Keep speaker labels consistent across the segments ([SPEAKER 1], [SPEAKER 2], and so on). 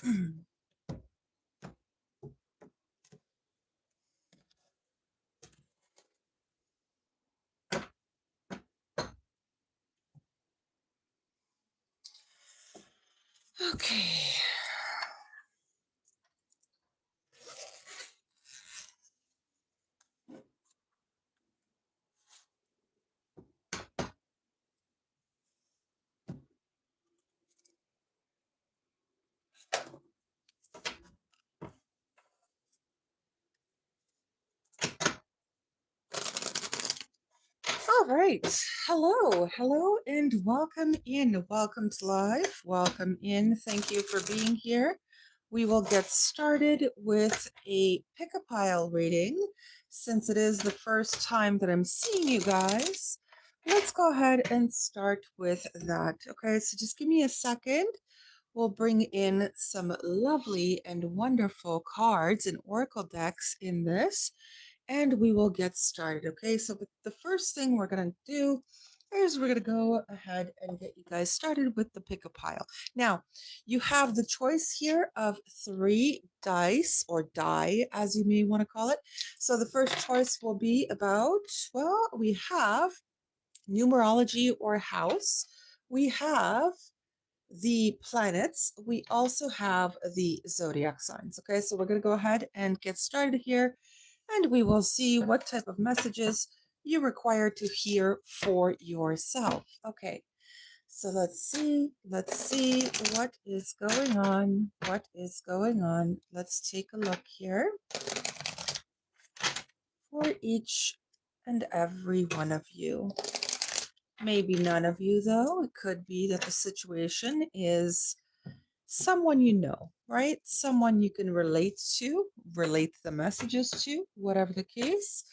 [SPEAKER 1] Okay. All right. Hello, and welcome in. Welcome to live. Welcome in. Thank you for being here. We will get started with a pick a pile reading. Since it is the first time that I'm seeing you guys, let's go ahead and start with that. Okay, so just give me a second. We'll bring in some lovely and wonderful cards and oracle decks in this, and we will get started. Okay, so the first thing we're going to do is we're going to go ahead and get you guys started with the pick a pile. Now, you have the choice here of 3 dice or die, as you may want to call it. So the first choice will be about, well, we have numerology or house. We have the planets. We also have the zodiac signs. Okay, so we're going to go ahead and get started here, and we will see what type of messages you require to hear for yourself. Okay, so let's see what is going on. What is going on? Let's take a look here for each and every one of you. Maybe none of you, though. It could be that the situation is someone you know, right? Someone you can relate the messages to, whatever the case.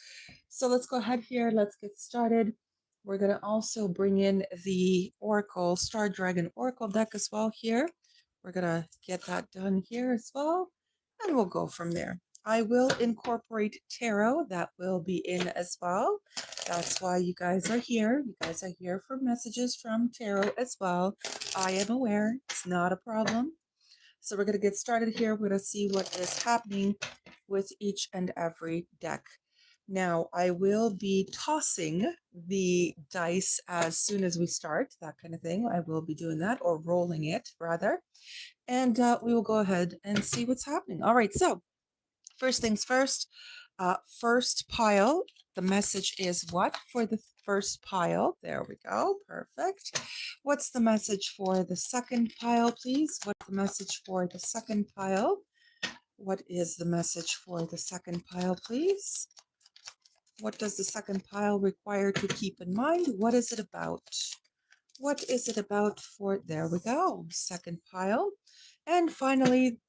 [SPEAKER 1] So let's go ahead here. Let's get started. We're going to also bring in the Oracle, Star Dragon Oracle deck as well here. We're going to get that done here as well, and we'll go from there. I will incorporate tarot. That will be in as well. That's why you guys are here. You guys are here for messages from tarot as well. I am aware. It's not a problem. So we're going to get started here. We're going to see what is happening with each and every deck. Now, I will be tossing the dice as soon as we start, that kind of thing. I will be doing that, or rolling it, rather. And we will go ahead and see what's happening. All right, so first things first, first pile. The message is what for the first pile? There we go. Perfect. What's the message for the second pile, please? What's the message for the second pile? What is the message for the second pile, please? What does the second pile require to keep in mind? What is it about? What is it about for, there we go, second pile. And finally,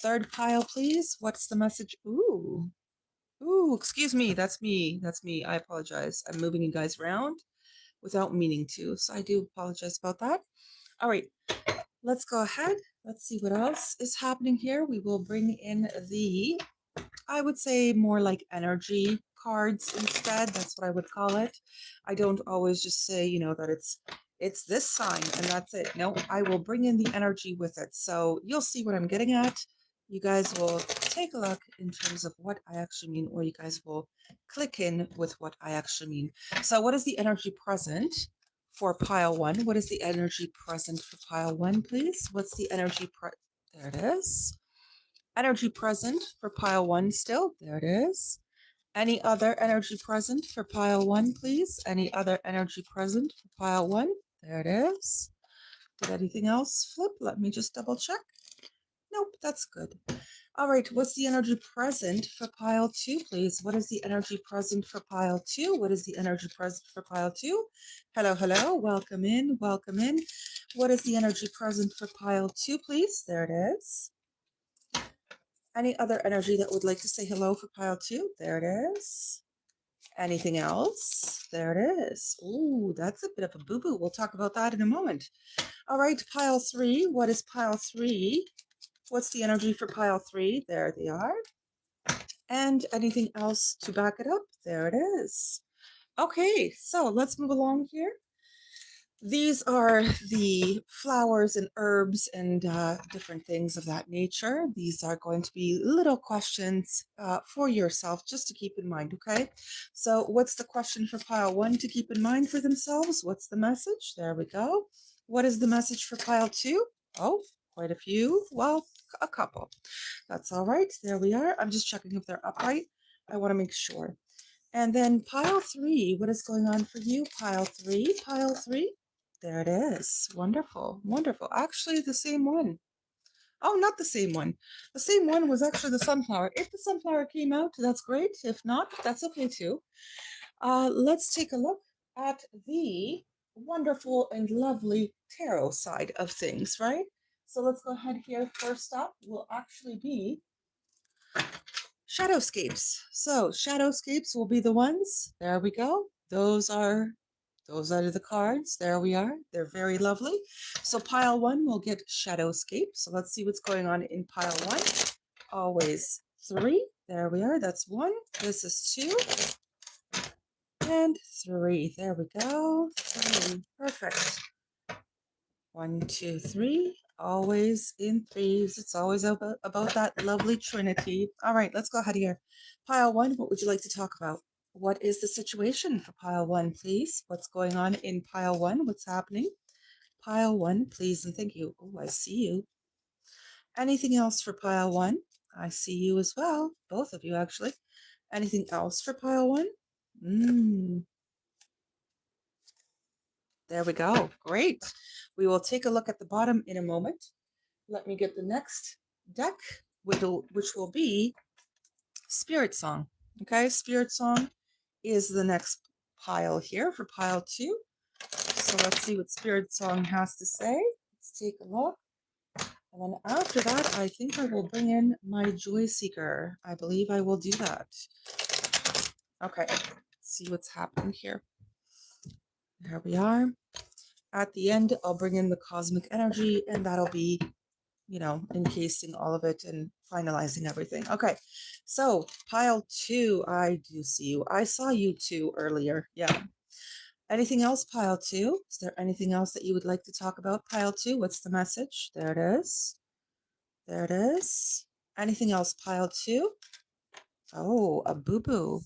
[SPEAKER 1] third pile, please. What's the message? Ooh, excuse me. That's me. That's me. I apologize. I'm moving you guys around without meaning to. So I do apologize about that. All right, let's go ahead. Let's see what else is happening here. We will bring in the, I would say, more like energy cards instead. That's what I would call it. I don't always just say, that it's this sign and that's it. No, I will bring in the energy with it. So you'll see what I'm getting at. You guys will take a look in terms of what I actually mean, or you guys will click in with what I actually mean. So what is the energy present for pile 1? What is the energy present for pile 1, please? What's the energy there it is. Energy present for pile 1 still. There it is. Any other energy present for pile 1, please? Any other energy present for pile 1? There it is. Did anything else flip? Let me just double check. Nope, that's good. All right, what's the energy present for pile 2, please? What is the energy present for pile 2? What is the energy present for pile 2? Hello, hello, welcome in, welcome in. What is the energy present for pile 2, please? There it is. Any other energy that would like to say hello for pile 2? There it is. Anything else? There it is. Ooh, that's a bit of a boo-boo. We'll talk about that in a moment. All right, pile 3. What is pile 3? What's the energy for pile 3? There they are. And anything else to back it up? There it is. Okay, so let's move along here. These are the flowers and herbs and different things of that nature. These are going to be little questions for yourself just to keep in mind, okay? So, what's the question for pile one to keep in mind for themselves? What's the message? There we go. What is the message for pile two? Oh, quite a few. Well, a couple. That's all right. There we are. I'm just checking if they're upright. I want to make sure. And then pile three, what is going on for you? Pile three, pile three. There it is. Wonderful, wonderful. Actually, the same one. Oh, not the same one. The same one was actually the sunflower. If the sunflower came out, that's great. If not, that's okay too. Let's take a look at the wonderful and lovely tarot side of things, right? So let's go ahead here. First up will actually be shadowscapes. So shadowscapes will be the ones. There we go. Those are the cards. There we are. They're very lovely. So pile one will get shadowscape. So let's see what's going on in pile one. Always three. There we are. That's one. This is two. And three. There we go. Three. Perfect. 1, 2, 3. Always in threes. It's always about that lovely trinity. All right, let's go ahead here. Pile one, what would you like to talk about? What is the situation for pile one, please? What's going on in pile one? What's happening? Pile one, please, and thank you. Oh, I see you. Anything else for pile one? I see you as well. Both of you, actually. Anything else for pile one? There we go. Great. We will take a look at the bottom in a moment. Let me get the next deck, which will be Spirit Song. Okay, Spirit Song is the next pile here for pile two. So let's see what Spirit Song has to say. Let's take a look. And then after that, I think I will bring in my Joy Seeker. I believe I will do that. Okay, let's see what's happening here. There we are. At the end, I'll bring in the Cosmic Energy, and that'll be, encasing all of it and finalizing everything. Okay, so pile two, I do see you. I saw you two earlier. Yeah. Anything else, pile two? Is there anything else that you would like to talk about, pile two? What's the message? There it is. There it is. Anything else, pile two? Oh, a boo-boo.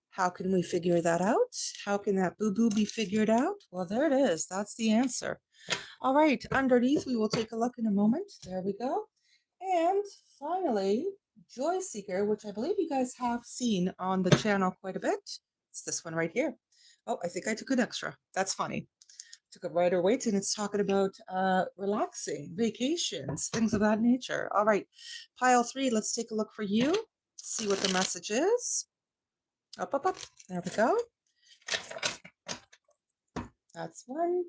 [SPEAKER 1] How can we figure that out? How can that boo-boo be figured out? Well, there it is. That's the answer. All right, underneath, we will take a look in a moment. There we go. And finally, Joy Seeker, which I believe you guys have seen on the channel quite a bit. It's this one right here. Oh, I think I took an extra. That's funny. Took a Rider Waite, and it's talking about relaxing, vacations, things of that nature. All right, pile three, let's take a look for you. See what the message is. Up, up, up. There we go. That's 1,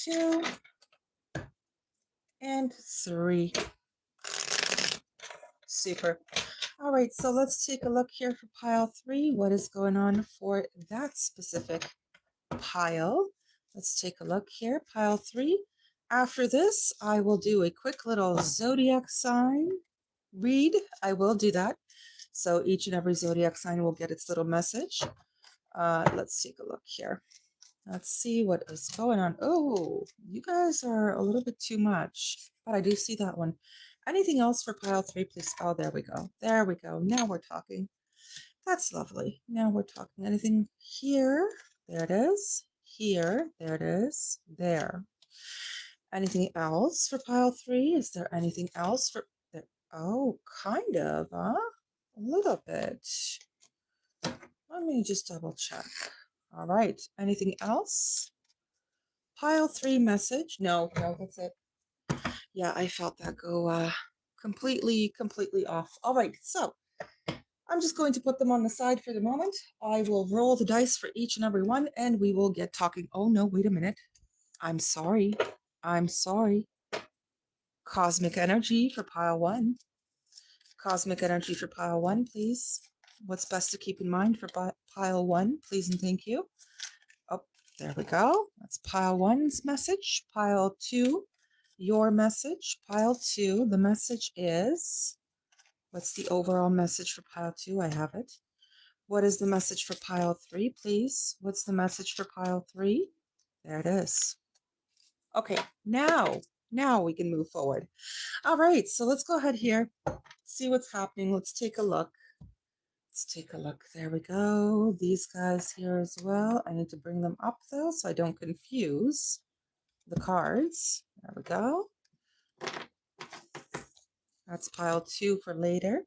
[SPEAKER 1] 2, and 3. Super. All right, so let's take a look here for pile 3. What is going on for that specific pile? Let's take a look here, pile 3. After this, I will do a quick little zodiac sign read. I will do that. So each and every zodiac sign will get its little message. Let's take a look here. Let's see what is going on. Oh, you guys are a little bit too much, but I do see that one. Anything else for pile 3, please? Oh, there we go. There we go. Now we're talking. That's lovely. Now we're talking. Anything here? There it is. Here. There it is. There. Anything else for pile 3? Is there anything else for there? Oh, kind of, huh? A little bit. Let me just double check. All right. Anything else? Pile 3 message. No, that's it. Yeah, I felt that go completely off. All right, so I'm just going to put them on the side for the moment. I will roll the dice for each and every one, and we will get talking. Oh, no, wait a minute. I'm sorry. Cosmic energy for pile 1. Cosmic energy for pile 1, please. What's best to keep in mind for pile 1, please and thank you. Oh, there we go. That's pile 1's message. Pile 2, your message. Pile 2, the message is, what's the overall message for pile 2? I have it. What is the message for pile 3, please? What's the message for pile 3? There it is. Okay, now we can move forward. All right, so let's go ahead here, see what's happening. Let's take a look. Let's take a look. There we go. These guys here as well. I need to bring them up though, so I don't confuse the cards. There we go. That's pile 2 for later.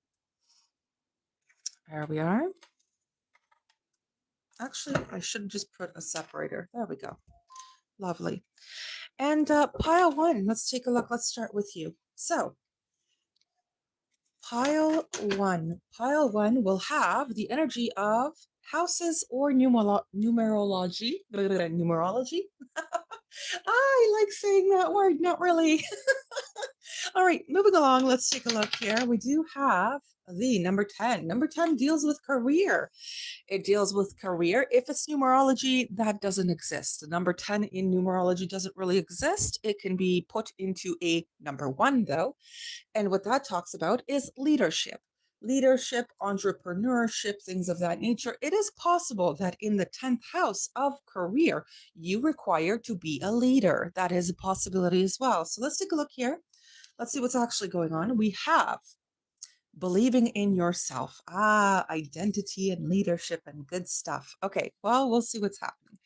[SPEAKER 1] There we are. Actually, I should just put a separator. There we go. Lovely. And pile 1, let's take a look. Let's start with you. So pile 1 will have the energy of houses or numerology. Numerology. I like saying that word, not really. All right, moving along, let's take a look here. We do have the number 10. Number 10 deals with career. It deals with career. If it's numerology, that doesn't exist. The number 10 in numerology doesn't really exist. It can be put into a number 1, though. And what that talks about is leadership. Leadership, entrepreneurship, things of that nature. It is possible that in the 10th house of career, you require to be a leader. That is a possibility as well. So let's take a look here. Let's see what's actually going on. We have believing in yourself. Identity and leadership and good stuff. Okay, well, we'll see what's happening.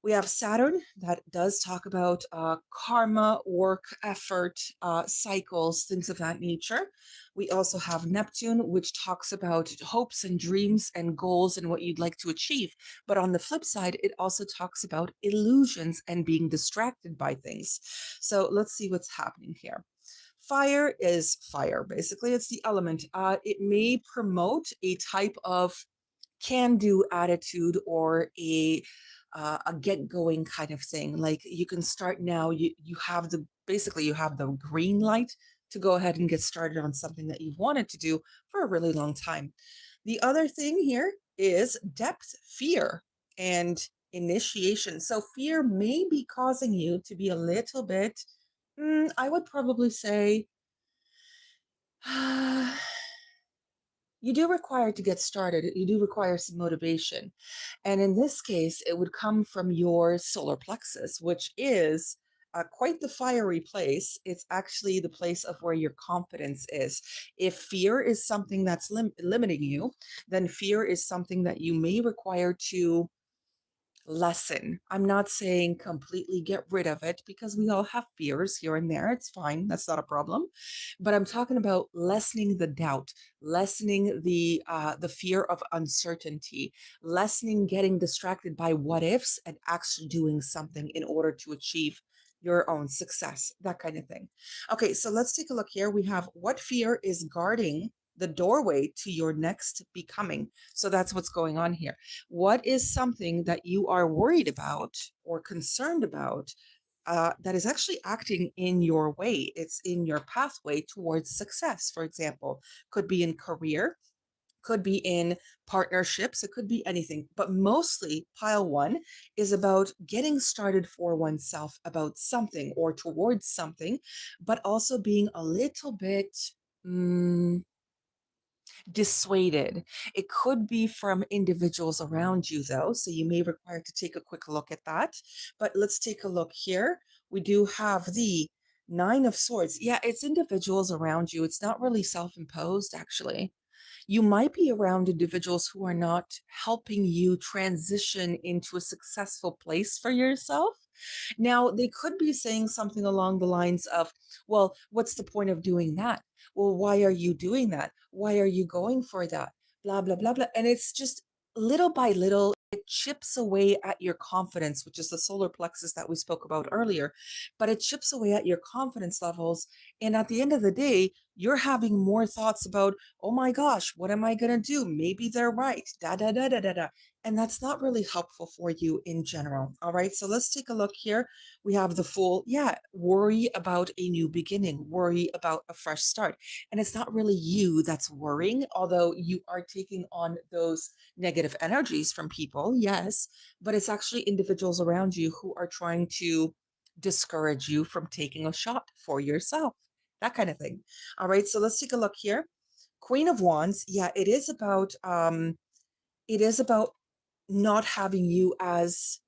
[SPEAKER 1] We have Saturn that does talk about karma, work, effort, cycles, things of that nature. We also have Neptune, which talks about hopes and dreams and goals and what you'd like to achieve. But on the flip side, it also talks about illusions and being distracted by things. So let's see what's happening here. Fire is fire, basically. It's the element. It may promote a type of can-do attitude or a get-going kind of thing. Like you can start now. You have you have the green light to go ahead and get started on something that you've wanted to do for a really long time. The other thing here is depth, fear, and initiation. So fear may be causing you to be a little bit, I would probably say, you do require to get started. You do require some motivation. And in this case, it would come from your solar plexus, which is quite the fiery place. It's actually the place of where your confidence is. If fear is something that's limiting you, then fear is something that you may require to lessen. I'm not saying completely get rid of it because we all have fears here and there. It's fine. That's not a problem. But I'm talking about lessening the doubt, lessening the fear of uncertainty, lessening getting distracted by what ifs and actually doing something in order to achieve your own success, that kind of thing. Okay, so let's take a look here. We have what fear is guarding the doorway to your next becoming. So that's what's going on here. What is something that you are worried about or concerned about that is actually acting in your way? It's in your pathway towards success, for example. Could be in career, could be in partnerships, it could be anything. But mostly, pile 1 is about getting started for oneself about something or towards something, but also being a little bit. Dissuaded. It could be from individuals around you, though, so you may require to take a quick look at that. But let's take a look here. We do have the Nine of Swords. Yeah, it's individuals around you. It's not really self-imposed, actually. You might be around individuals who are not helping you transition into a successful place for yourself. Now, they could be saying something along the lines of, well, what's the point of doing that? Well, why are you doing that? Why are you going for that? Blah, blah, blah, blah. And it's just little by little, it chips away at your confidence, which is the solar plexus that we spoke about earlier. But it chips away at your confidence levels. And at the end of the day, you're having more thoughts about, oh my gosh, what am I going to do? Maybe they're right. Da, da, da, da, da, da. And that's not really helpful for you in general. All right. So let's take a look here. We have the Fool. Yeah. Worry about a new beginning, worry about a fresh start. And it's not really you that's worrying, although you are taking on those negative energies from people. Yes. But it's actually individuals around you who are trying to discourage you from taking a shot for yourself, that kind of thing. All right. So let's take a look here. Queen of Wands. Yeah. It is about, It is about not having you as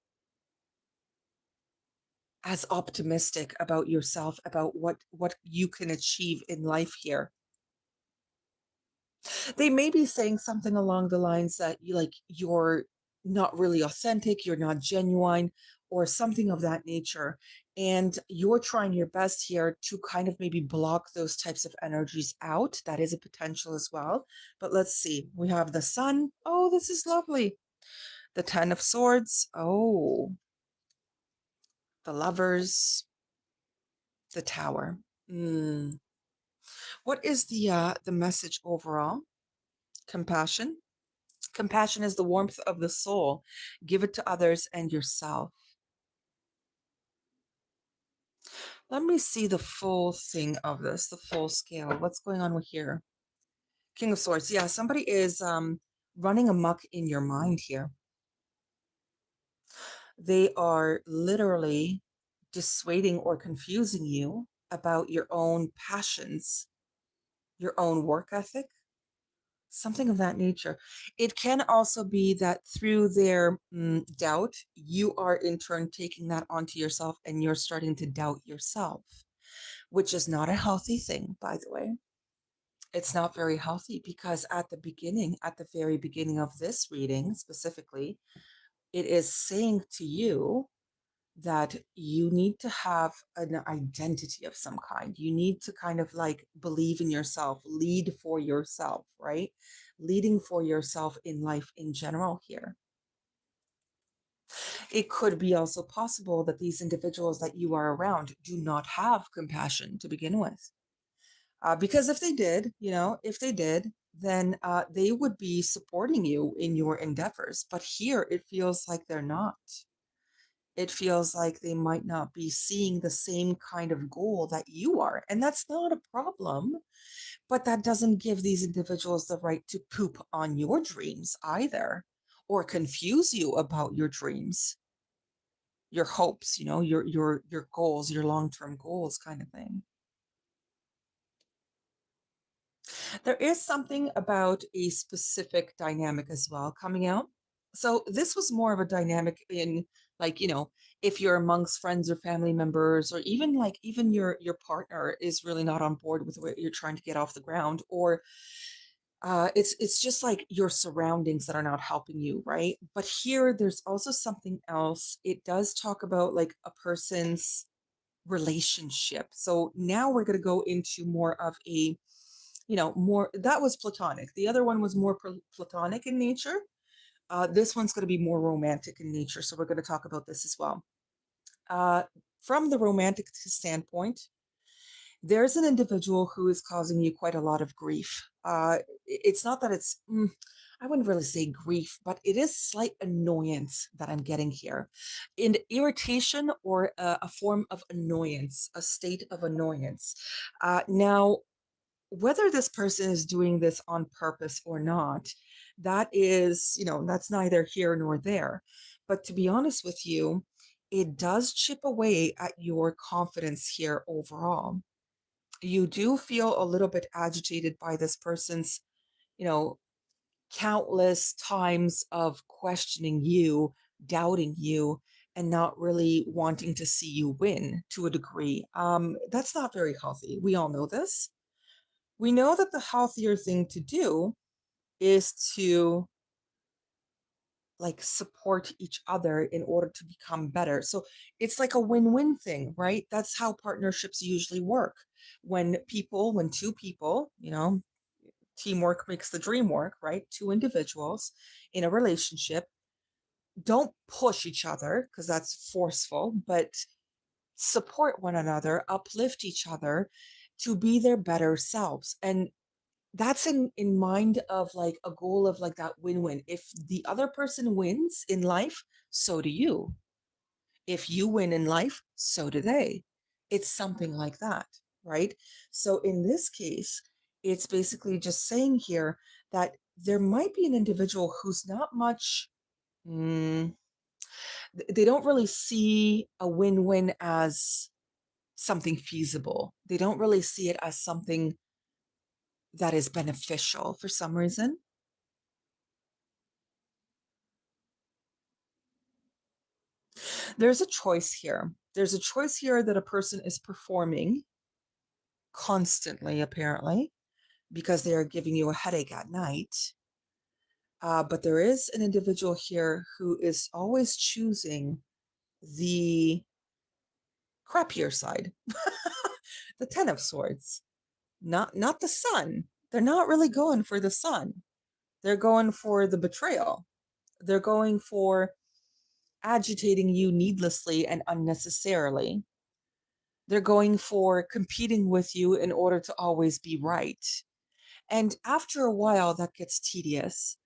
[SPEAKER 1] optimistic about yourself, about what you can achieve in life here. They may be saying something along the lines that you're not really authentic, you're not genuine, or something of that nature. And you're trying your best here to kind of maybe block those types of energies out. That is a potential as well. But let's see. We have the Sun. Oh, this is lovely. The Ten of Swords. Oh, the Lovers, the Tower. Mm. What is the message overall? Compassion. Compassion is the warmth of the soul. Give it to others and yourself. Let me see the full thing of this, the full scale. What's going on with here? King of Swords. Yeah, somebody is running amok in your mind here. They are literally dissuading or confusing you about your own passions, your own work ethic, something of that nature. It can also be that through their doubt, you are in turn taking that onto yourself and you're starting to doubt yourself, which is not a healthy thing, by the way. It's not very healthy because at the very beginning of this reading specifically, it is saying to you that you need to have an identity of some kind. You need to kind of like believe in yourself, lead for yourself, right? Leading for yourself in life in general here. It could be also possible that these individuals that you are around do not have compassion to begin with. Because if they did, if they did, then they would be supporting you in your endeavors. But here it feels like they're not. It feels like they might not be seeing the same kind of goal that you are. And that's not a problem, but that doesn't give these individuals the right to poop on your dreams either, or confuse you about your dreams, your hopes, your goals, your long-term goals kind of thing. There is something about a specific dynamic as well coming out. So this was more of a dynamic in like, if you're amongst friends or family members, or even like even your partner is really not on board with what you're trying to get off the ground, or it's just like your surroundings that are not helping you, right? But here there's also something else. It does talk about like a person's relationship. So now we're going to go into more of a more, that was platonic. The other one was more platonic in nature. This one's going to be more romantic in nature. So we're going to talk about this as well. Uh, from the romantic standpoint, there's an individual who is causing you quite a lot of grief. It's not that I wouldn't really say grief, but it is slight annoyance that I'm getting here. In irritation or a form of annoyance, a state of annoyance. Now, whether this person is doing this on purpose or not, that is, that's neither here nor there. But to be honest with you, it does chip away at your confidence here overall. You do feel a little bit agitated by this person's, you know, countless times of questioning you, doubting you, and not really wanting to see you win to a degree. That's not very healthy. We all know this. We know that the healthier thing to do is to like support each other in order to become better. So it's like a win-win thing, right? That's how partnerships usually work. When two people, teamwork makes the dream work, right? Two individuals in a relationship don't push each other because that's forceful, but support one another, uplift each other to be their better selves. And that's in mind of like a goal of like that win-win. If the other person wins in life, so do you. If you win in life, so do they. It's something like that, right? So in this case, it's basically just saying here that there might be an individual who's not much, mm, they don't really see a win-win as something feasible. They don't really see it as something that is beneficial for some reason. There's a choice here. There's a choice here that a person is performing constantly, apparently, because they are giving you a headache at night. But there is an individual here who is always choosing the crappier side, the Ten of Swords, not the Sun. They're not really going for the Sun. They're going for the betrayal. They're going for agitating you needlessly and unnecessarily. They're going for competing with you in order to always be right. And after a while, that gets tedious.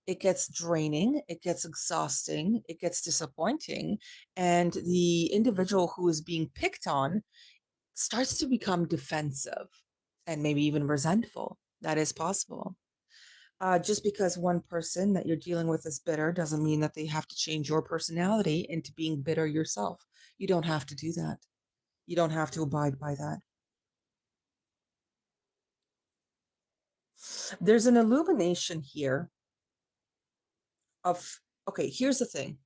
[SPEAKER 1] It gets draining, it gets exhausting, it gets disappointing. And the individual who is being picked on starts to become defensive and maybe even resentful. That is possible. Just because one person that you're dealing with is bitter doesn't mean that they have to change your personality into being bitter yourself. You don't have to do that. You don't have to abide by that. There's an illumination here of, okay, here's the thing.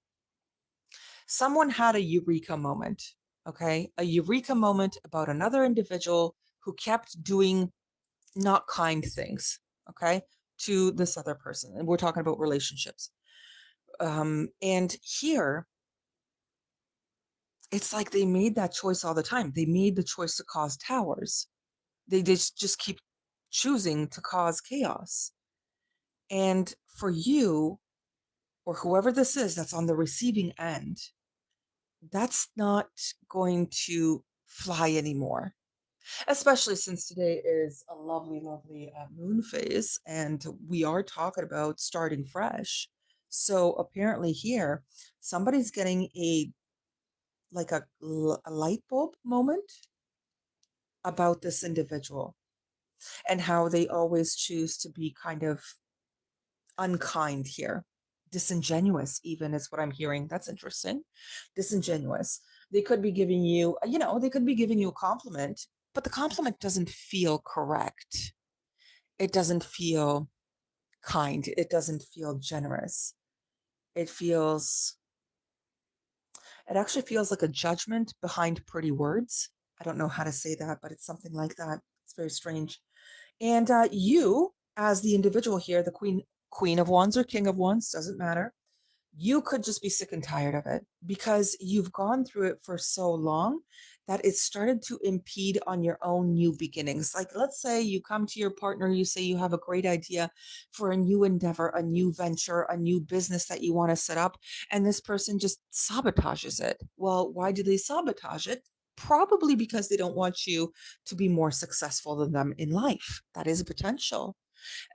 [SPEAKER 1] Someone had a eureka moment, okay? A eureka moment about another individual who kept doing not kind things, okay, to this other person. And we're talking about relationships. And here, it's like they made that choice all the time. They made the choice to cause towers. They just keep choosing to cause chaos. And for you, or whoever this is that's on the receiving end, that's not going to fly anymore. Especially since today is a lovely, lovely moon phase, and we are talking about starting fresh. So apparently, here somebody's getting a light bulb moment about this individual and how they always choose to be kind of unkind here. Disingenuous, even is what I'm hearing. That's interesting. Disingenuous. They could be giving you, they could be giving you a compliment, but the compliment doesn't feel correct. It doesn't feel kind. It doesn't feel generous. It feels, it actually feels like a judgment behind pretty words. I don't know how to say that, but it's something like that. It's very strange. And you, as the individual here, the Queen of Wands or King of Wands, doesn't matter. You could just be sick and tired of it because you've gone through it for so long that it started to impede on your own new beginnings. Like, let's say you come to your partner, you say you have a great idea for a new endeavor, a new venture, a new business that you want to set up, and this person just sabotages it. Well, why do they sabotage it? Probably because they don't want you to be more successful than them in life. That is a potential.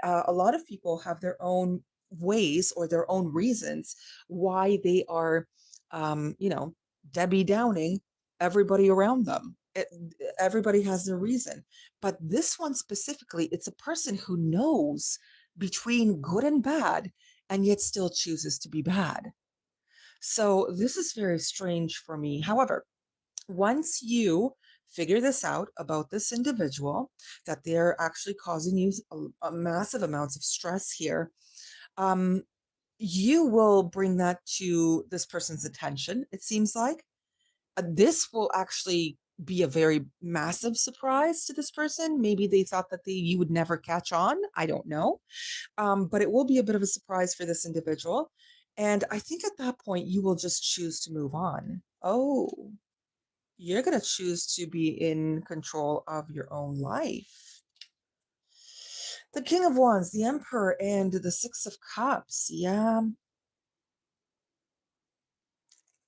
[SPEAKER 1] A lot of people have their own ways or their own reasons why they are, um, you know, Debbie Downing everybody around them. Everybody has their reason. But this one specifically, it's a person who knows between good and bad and yet still chooses to be bad. So this is very strange for me. However, once you figure this out about this individual, that they're actually causing you a massive amounts of stress here, um, you will bring that to this person's attention, it seems like. This will actually be a very massive surprise to this person. Maybe they thought that you would never catch on. I don't know. But it will be a bit of a surprise for this individual. And I think at that point, you will just choose to move on. Oh, you're going to choose to be in control of your own life. The King of Wands, the Emperor, and the Six of Cups. Yeah.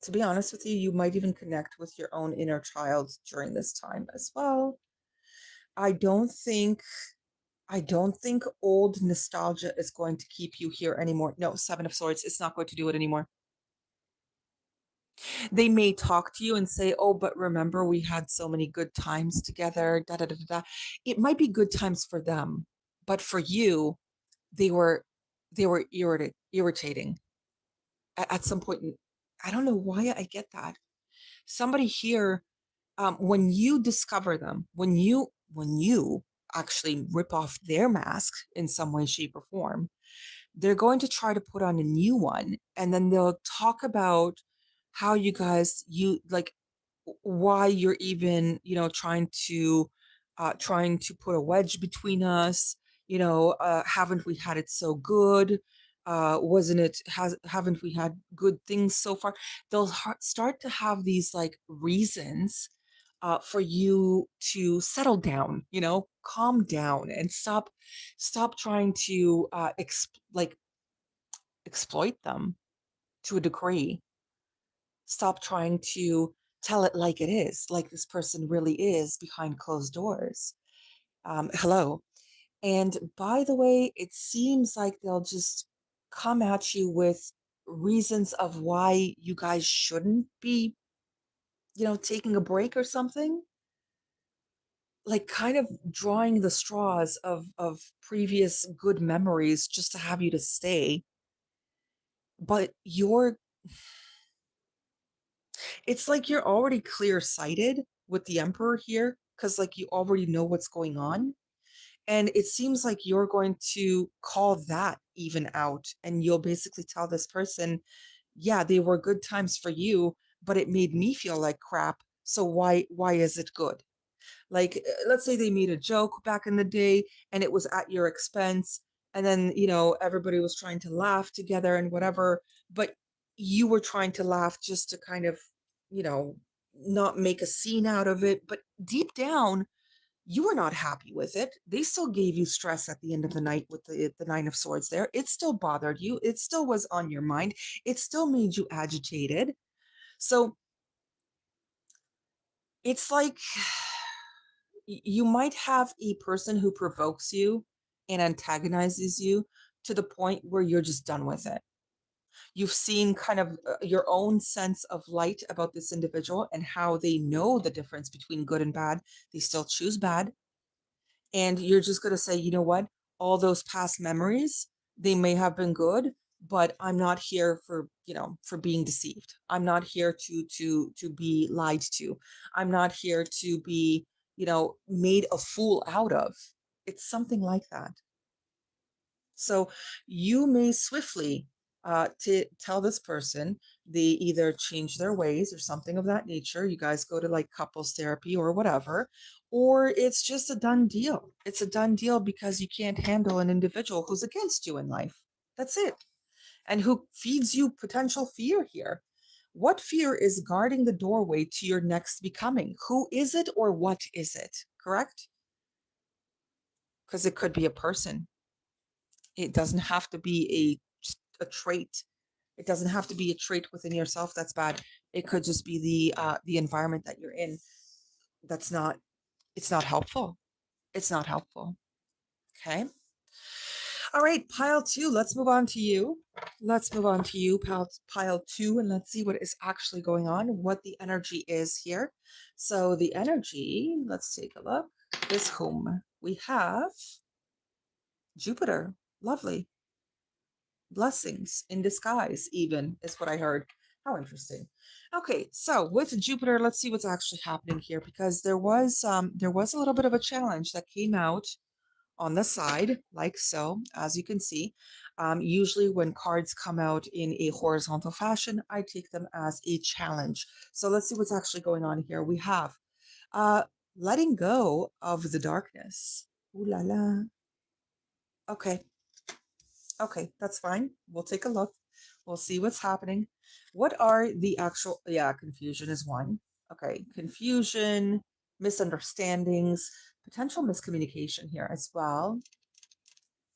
[SPEAKER 1] To be honest with you, you might even connect with your own inner child during this time as well. I don't think I don't think old nostalgia is going to keep you here anymore. No, Seven of Swords, it's not going to do it anymore. They may talk to you and say, "Oh, but remember we had so many good times together." Da da da da. It might be good times for them, but for you, they were irritating at some point. I don't know why I get that. Somebody here, when you discover them, when you actually rip off their mask in some way, shape, or form, they're going to try to put on a new one, and then they'll talk about how you guys, you like, why you're even, trying to put a wedge between us. Haven't we had it so good? Wasn't it has Haven't we had good things so far? They'll start to have these like reasons for you to settle down, calm down, and stop trying to exploit them to a degree. Stop trying to tell it like it is, like this person really is behind closed doors. Hello. And by the way, it seems like they'll just come at you with reasons of why you guys shouldn't be, taking a break or something. Like kind of drawing the straws of previous good memories just to have you to stay. But it's like you're already clear-sighted with the emperor here, because like you already know what's going on. And it seems like you're going to call that even out, and you'll basically tell this person, yeah, they were good times for you, but it made me feel like crap. So why is it good? Like, let's say they made a joke back in the day and it was at your expense, and then, everybody was trying to laugh together and whatever, but you were trying to laugh just to kind of, you know, not make a scene out of it. But deep down, you were not happy with it. They still gave you stress at the end of the night with the Nine of Swords there. It still bothered you. It still was on your mind. It still made you agitated. So it's like you might have a person who provokes you and antagonizes you to the point where you're just done with it. You've seen kind of your own sense of light about this individual and how they know the difference between good and bad. They still choose bad. And you're just going to say, you know what? All those past memories, they may have been good, but I'm not here for, for being deceived. I'm not here to be lied to. I'm not here to be, made a fool out of. It's something like that. So you may swiftly to tell this person they either change their ways or something of that nature. You guys go to like couples therapy or whatever, or it's just a done deal. It's a done deal because you can't handle an individual who's against you in life. That's it. And who feeds you potential fear here. What fear is guarding the doorway to your next becoming? Who is it or what is it? Correct? Because it could be a person. It doesn't have to be a trait. It doesn't have to be a trait within yourself that's bad. It could just be the environment that you're in. That's not. It's not helpful. It's not helpful. Okay. All right, pile two. Let's move on to you. Let's move on to you, pile two, and let's see what is actually going on. What the energy is here. So the energy. Let's take a look. Is whom we have. Jupiter. Lovely. Blessings in disguise, even, is what I heard. How interesting. Okay, so with Jupiter, let's see what's actually happening here, because there was a little bit of a challenge that came out on the side, like so, as you can see. Usually when cards come out in a horizontal fashion, I take them as a challenge. So let's see what's actually going on here. We have uh letting go of the darkness. Ooh la la. Okay. Okay, that's fine. We'll take a look. We'll see what's happening. What are the actual, yeah, confusion is one. Okay, confusion, misunderstandings, potential miscommunication here as well.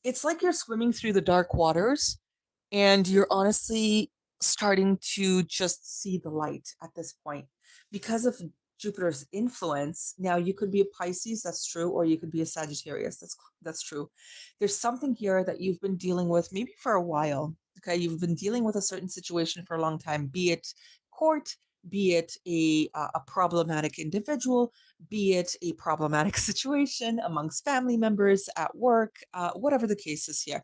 [SPEAKER 1] It's like you're swimming through the dark waters and you're honestly starting to just see the light at this point because of Jupiter's influence. Now you could be a Pisces, that's true, or you could be a Sagittarius, that's true. There's something here that you've been dealing with maybe for a while. Okay, you've been dealing with a certain situation for a long time, be it court, be it a problematic individual, be it a problematic situation amongst family members at work, whatever the case is here.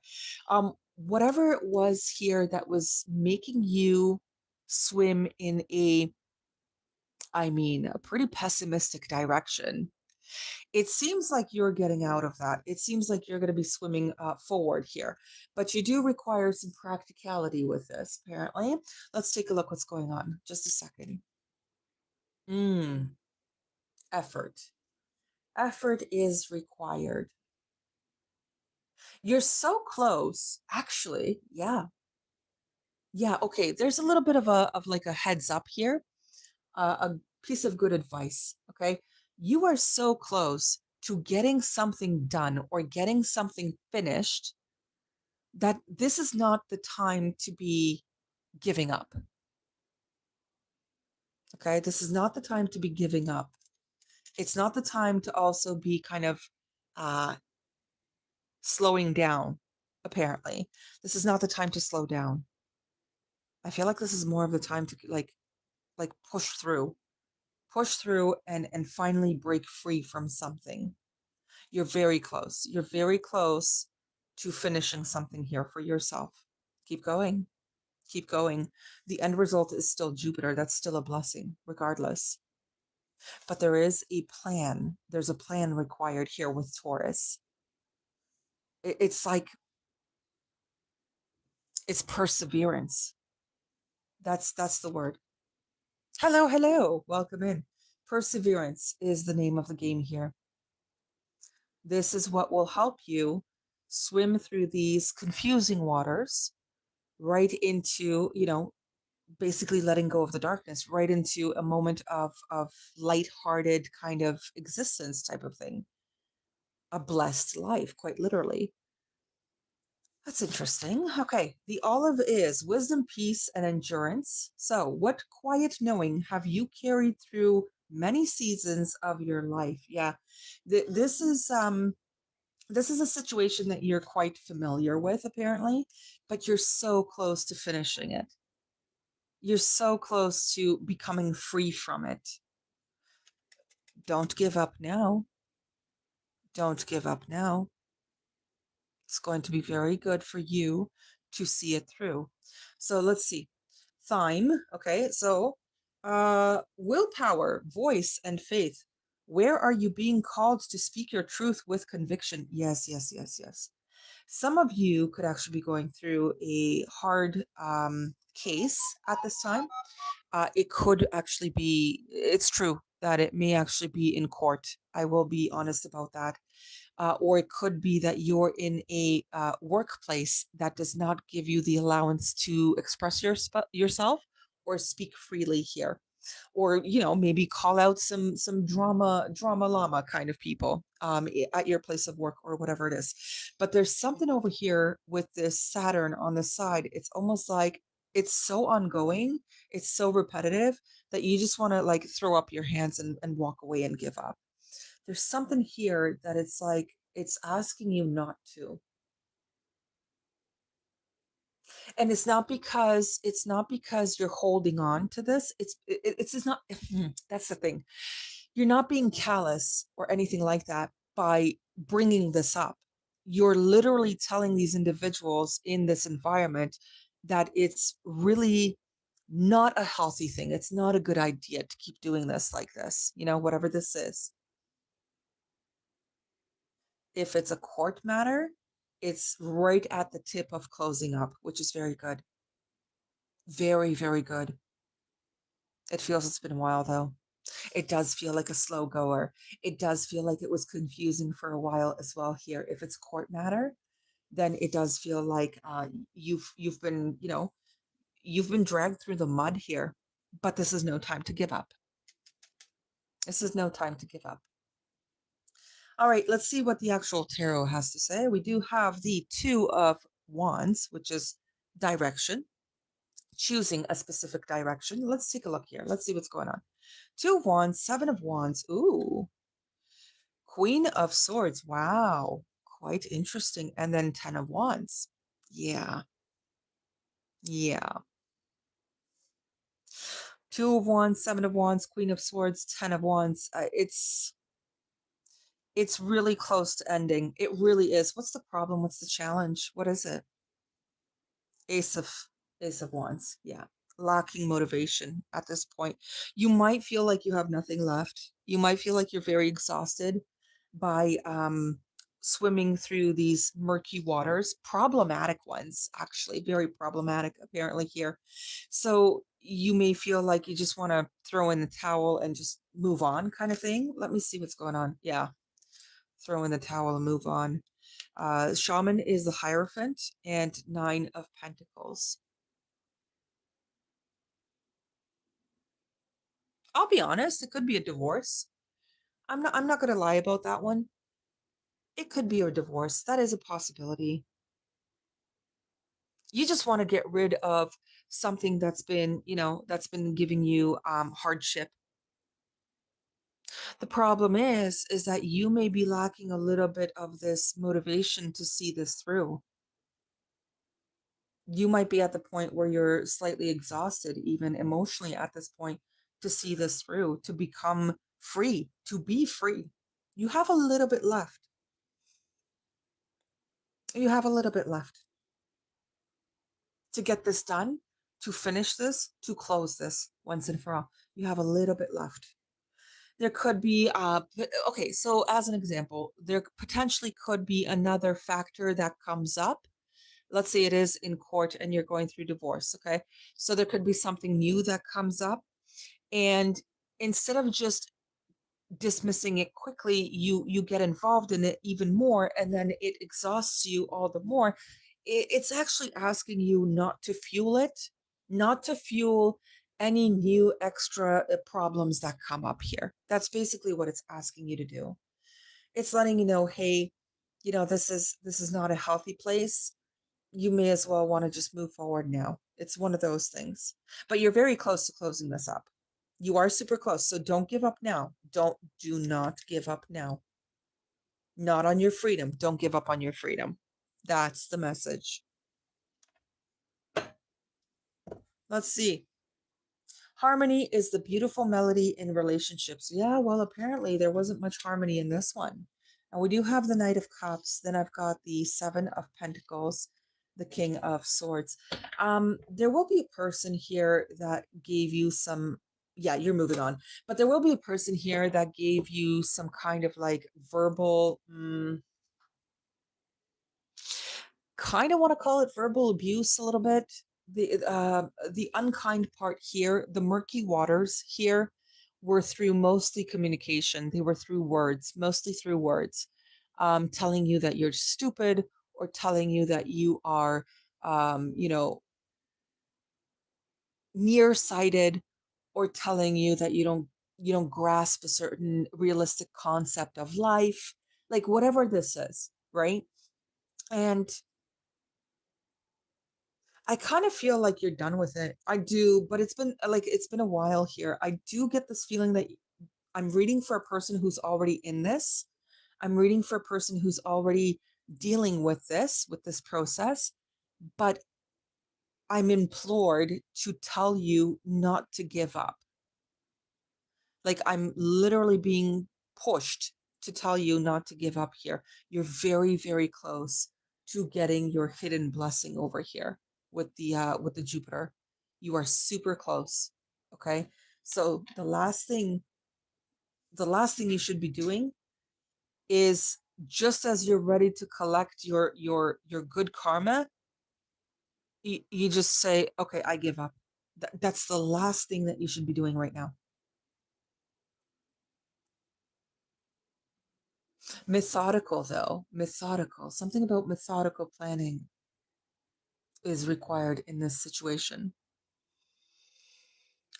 [SPEAKER 1] Whatever it was here that was making you swim in a pretty pessimistic direction. It seems like you're getting out of that. It seems like you're going to be swimming forward here, but you do require some practicality with this, apparently. Let's take a look what's going on. Just a second. Effort. Effort is required. You're so close, actually. Yeah. Yeah, okay. There's a little bit of a heads up here. A piece of good advice, okay? You are so close to getting something done or getting something finished that this is not the time to be giving up. Okay? This is not the time to be giving up. It's not the time to also be kind of uh slowing down, apparently. This is not the time to slow down. I feel like this is more of the time to like push through and finally break free from something. You're very close. You're very close to finishing something here for yourself. Keep going. Keep going. The end result is still Jupiter. That's still a blessing, regardless. But there is a plan. There's a plan required here with Taurus. It's like it's perseverance. That's the word. Hello, hello. Welcome in. Perseverance is the name of the game here. This is what will help you swim through these confusing waters right into, basically letting go of the darkness, right into a moment of lighthearted kind of existence type of thing. A blessed life, quite literally. That's interesting. Okay, the olive is wisdom, peace, and endurance. So, what quiet knowing have you carried through many seasons of your life? Yeah, this is a situation that you're quite familiar with, apparently, but you're so close to finishing it. You're so close to becoming free from it. Don't give up now. Don't give up now. It's going to be very good for you to see it through. So let's see. Thyme, okay, so willpower, voice, and faith. Where are you being called to speak your truth with conviction? Yes, yes, yes, yes. Some of you could actually be going through a hard case at this time. It could actually be, it's true that it may actually be in court. I will be honest about that. Or it could be that you're in a workplace that does not give you the allowance to express yourself or speak freely here, or maybe call out some drama llama kind of people at your place of work or whatever it is. But there's something over here with this Saturn on the side. It's almost like it's so ongoing, it's so repetitive that you just want to like throw up your hands and walk away and give up. There's something here that it's like it's asking you not to. And it's not because you're holding on to this. It's just not that's the thing. You're not being callous or anything like that by bringing this up. You're literally telling these individuals in this environment that it's really not a healthy thing. It's not a good idea to keep doing this like this, whatever this is. If it's a court matter, it's right at the tip of closing up, which is very good. Very, very good. It feels it's been a while though. It does feel like a slow goer. It does feel like it was confusing for a while as well here. If it's court matter, then it does feel like you've been, you've been dragged through the mud here. But this is no time to give up. This is no time to give up. All right, let's see what the actual tarot has to say. We do have the Two of Wands, which is direction, choosing a specific direction. Let's take a look here. Let's see what's going on. Two of Wands, Seven of Wands. Ooh, Queen of Swords. Wow, quite interesting. And then 10 of Wands. Yeah, yeah. Two of Wands, Seven of Wands, Queen of Swords, 10 of Wands. It's really close to ending. It really is. What's the problem? What's the challenge? What is it? Ace of Ace of Wands. Yeah. Lacking motivation at this point. You might feel like you have nothing left. You might feel like you're very exhausted by swimming through these murky waters, problematic ones, actually, very problematic, apparently, here. So you may feel like you just want to throw in the towel and just move on, kind of thing. Let me see what's going on. Yeah, throw in the towel and move on. Shaman is the Hierophant and Nine of Pentacles. I'll be honest, it could be a divorce. I'm not gonna lie about that one. It could be a divorce. That is a possibility. You just want to get rid of something that's been giving you hardship. The problem is that you may be lacking a little bit of this motivation to see this through. You might be at the point where you're slightly exhausted, even emotionally at this point, to see this through, to become free, to be free. You have a little bit left. You have a little bit left to get this done, to finish this, to close this once and for all. You have a little bit left. There could be, okay, so as an example, there potentially could be another factor that comes up. Let's say it is in court and you're going through divorce, okay? So there could be something new that comes up. And instead of just dismissing it quickly, you get involved in it even more, and then it exhausts you all the more. It's actually asking you not to fuel it, not to fuel any new extra problems that come up here. That's basically what it's asking you to do. It's letting you know, hey, this is not a healthy place. You may as well want to just move forward now. It's one of those things. But you're very close to closing this up. You are super close. So don't give up now. Do not give up now. Not on your freedom. Don't give up on your freedom. That's the message. Let's see. Harmony is the beautiful melody in relationships. Yeah, well, apparently there wasn't much harmony in this one. And we do have the Knight of Cups. Then I've got the Seven of Pentacles, the King of Swords. There will be a person here that gave you some, yeah, you're moving on. But there will be a person here that gave you some kind of like verbal, kind of want to call it verbal abuse a little bit. The unkind part here, the murky waters here, were through mostly communication. They were through words, mostly through words, telling you that you're stupid, or telling you that you are, you know, nearsighted, or telling you that you don't grasp a certain realistic concept of life, like whatever this is, right? And I kind of feel like you're done with it. I do, but it's been a while here. I do get this feeling that I'm reading for a person who's already in this. I'm reading for a person who's already dealing with this process, but I'm implored to tell you not to give up. Like I'm literally being pushed to tell you not to give up here. You're very, very close to getting your hidden blessing over here with the Jupiter. You are super close. Okay. So the last thing you should be doing is, just as you're ready to collect your good karma, you just say, okay, I give up. That's the last thing that you should be doing right now. Methodical, though. Methodical. Something about methodical planning is required in this situation.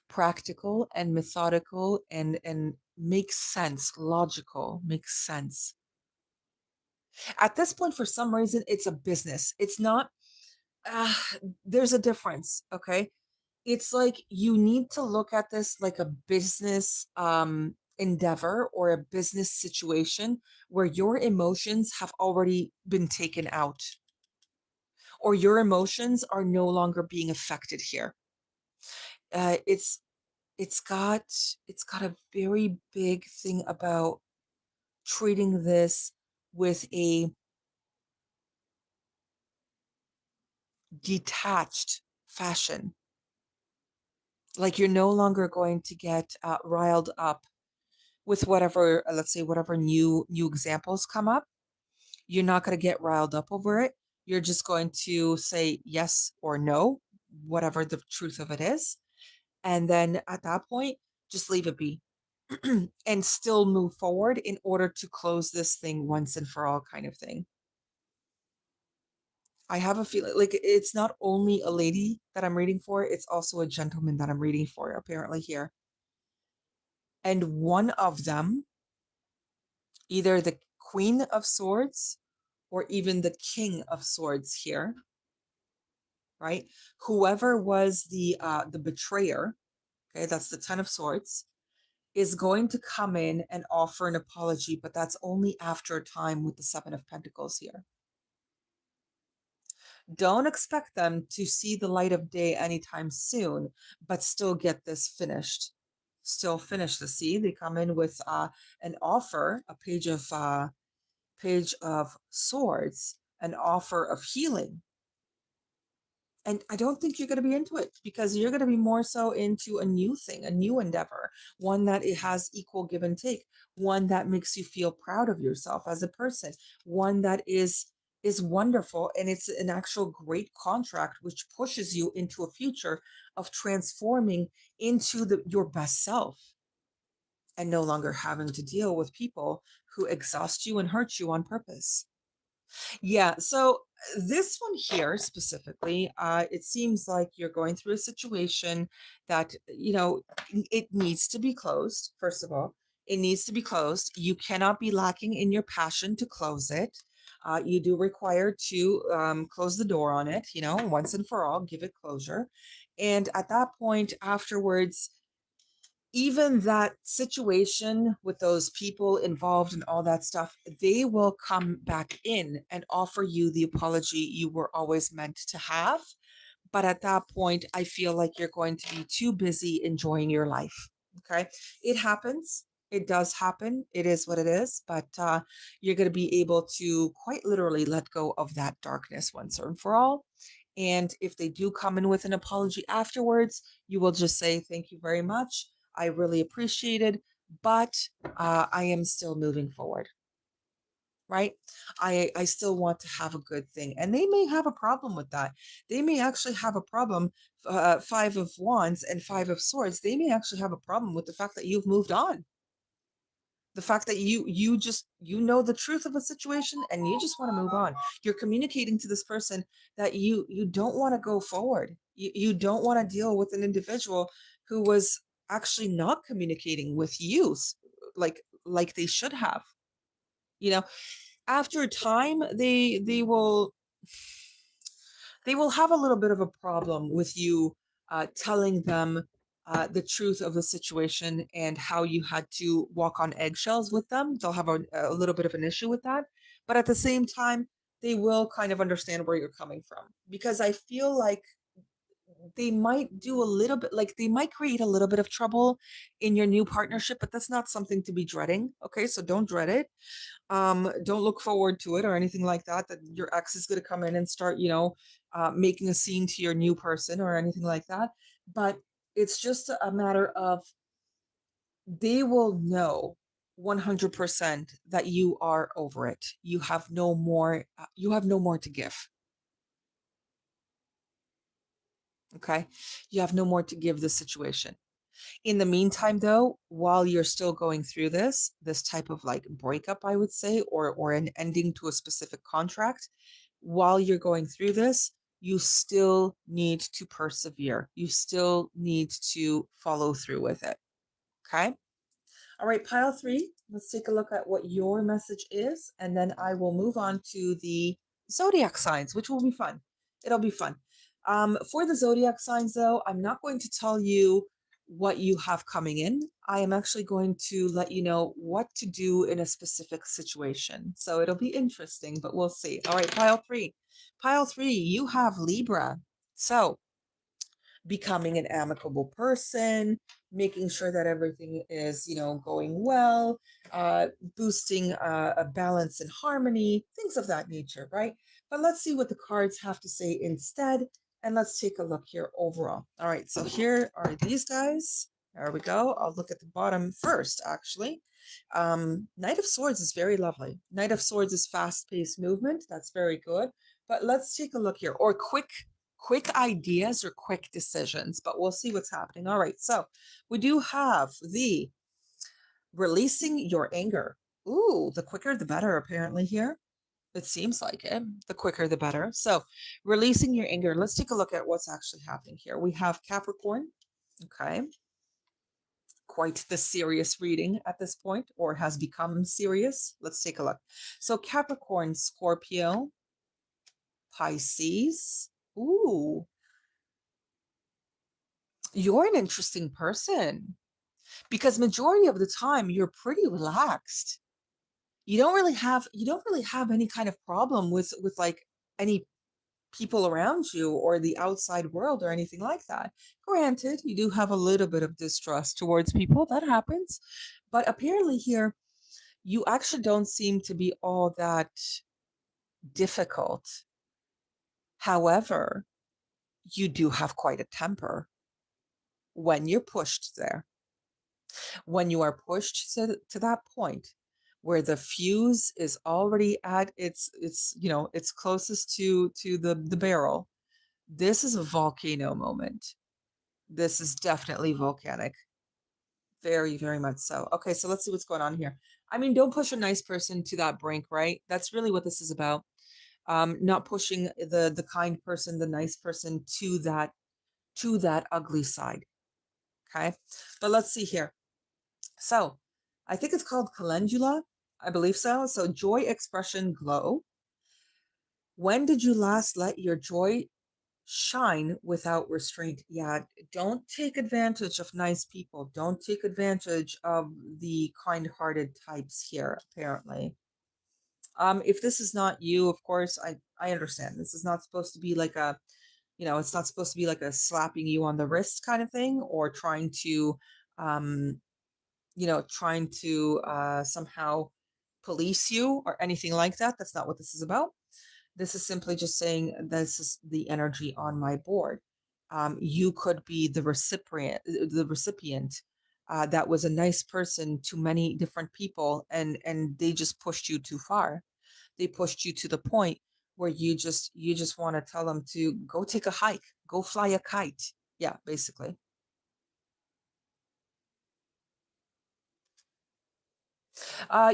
[SPEAKER 1] Practical and methodical, and makes sense, logical, makes sense. At this point, for some reason, it's a business. It's not, uh, there's a difference, okay? It's like you need to look at this like a business endeavor, or a business situation where your emotions have already been taken out, or your emotions are no longer being affected here. Uh, it's it's got it's got a very big thing about treating this with a detached fashion. Like you're no longer going to get riled up with whatever, let's say, whatever new examples come up. You're not going to get riled up over it. You're just going to say yes or no, whatever the truth of it is. And then at that point, just leave it be and still move forward in order to close this thing once and for all, kind of thing. I have a feeling like it's not only a lady that I'm reading for, it's also a gentleman that I'm reading for, apparently, here. And one of them, either the Queen of Swords or even the King of Swords here, right? Whoever was the betrayer, okay, that's the Ten of Swords, is going to come in and offer an apology, but that's only after a time with the Seven of Pentacles here. Don't expect them to see the light of day anytime soon, but still get this finished. Still finish the see. They come in with an offer, a page of swords, an offer of healing. And I don't think you're going to be into it, because you're going to be more so into a new thing, a new endeavor, one that it has equal give and take, one that makes you feel proud of yourself as a person, one that is wonderful, and it's an actual great contract which pushes you into a future of transforming into your best self, and no longer having to deal with people who exhaust you and hurt you on purpose. Yeah, so this one here specifically, it seems like you're going through a situation that, it needs to be closed, first of all. It needs to be closed. You cannot be lacking in your passion to close it. You do require to close the door on it, once and for all, give it closure. And at that point, afterwards, even that situation with those people involved and all that stuff, they will come back in and offer you the apology you were always meant to have. But at that point, I feel like you're going to be too busy enjoying your life. Okay. It happens. It does happen. It is what it is. But you're going to be able to quite literally let go of that darkness once and for all. And if they do come in with an apology afterwards, you will just say, thank you very much. I really appreciate it, but I am still moving forward, right? I still want to have a good thing. And they may have a problem with that. They may actually have a problem, Five of Wands and Five of Swords. They may actually have a problem with the fact that you've moved on. The fact that you just know the truth of a situation and you just want to move on. You're communicating to this person that you don't want to go forward. You don't want to deal with an individual who was actually not communicating with you like they should have. After a time, they will have a little bit of a problem with you telling them the truth of the situation and how you had to walk on eggshells with them. They'll have a little bit of an issue with that. But at the same time, they will kind of understand where you're coming from, because I feel like they might do a little bit, like they might create a little bit of trouble in your new partnership, but that's not something to be dreading. Okay, so don't dread it. Don't look forward to it or anything like that your ex is going to come in and start making a scene to your new person or anything like that. But it's just a matter of, they will know 100% that you are over it. You have no more to give. Okay, you have no more to give the situation. In the meantime, though, while you're still going through this type of like breakup, I would say, or an ending to a specific contract, while you're going through this, you still need to persevere. You still need to follow through with it. Okay. All right, pile 3. Let's take a look at what your message is, and then I will move on to the zodiac signs, which will be fun. It'll be fun. For the zodiac signs, though, I'm not going to tell you what you have coming in. I am actually going to let you know what to do in a specific situation. So it'll be interesting, but we'll see. All right, pile 3. Pile 3, you have Libra. So becoming an amicable person, making sure that everything is, going well, boosting a balance and harmony, things of that nature, right? But let's see what the cards have to say instead, and let's take a look here overall. All right, so here are these guys. There we go. I'll look at the bottom first, actually. Knight of Swords is very lovely. Knight of Swords is fast-paced movement. That's very good. But let's take a look here. Or quick ideas or quick decisions. But we'll see what's happening. All right. So we do have the releasing your anger. Ooh, the quicker the better, apparently, here. It seems like it. The quicker the better. So releasing your anger. Let's take a look at what's actually happening here. We have Capricorn. Okay. Quite the serious reading at this point, or has become serious. Let's take a look. So Capricorn, Scorpio, Pisces. Ooh, you're an interesting person because majority of the time you're pretty relaxed. You don't really have any kind of problem with like any people around you or the outside world or anything like that. Granted, you do have a little bit of distrust towards people. That happens. But apparently here, you actually don't seem to be all that difficult. However, you do have quite a temper when you're pushed there. When you are pushed to that point where the fuse is already at its closest to the barrel. This is a volcano moment. This is definitely volcanic. Very, very much so. Okay, so let's see what's going on here. I mean, don't push a nice person to that brink, right? That's really what this is about. Not pushing the kind person, the nice person to that ugly side. Okay, but let's see here. So I think it's called calendula. I believe so. So joy, expression, glow. When did you last let your joy shine without restraint? Yeah, don't take advantage of nice people. Don't take advantage of the kind-hearted types here, apparently. If this is not you, of course, I understand. This is not supposed to be like it's not supposed to be like a slapping you on the wrist kind of thing, or um, trying to somehow police you or anything like that. That's not what this is about. This is simply just saying this is the energy on my board. You could be the recipient that was a nice person to many different people, and they just pushed you too far. They pushed you to the point where you just want to tell them to go take a hike, go fly a kite. Yeah, basically.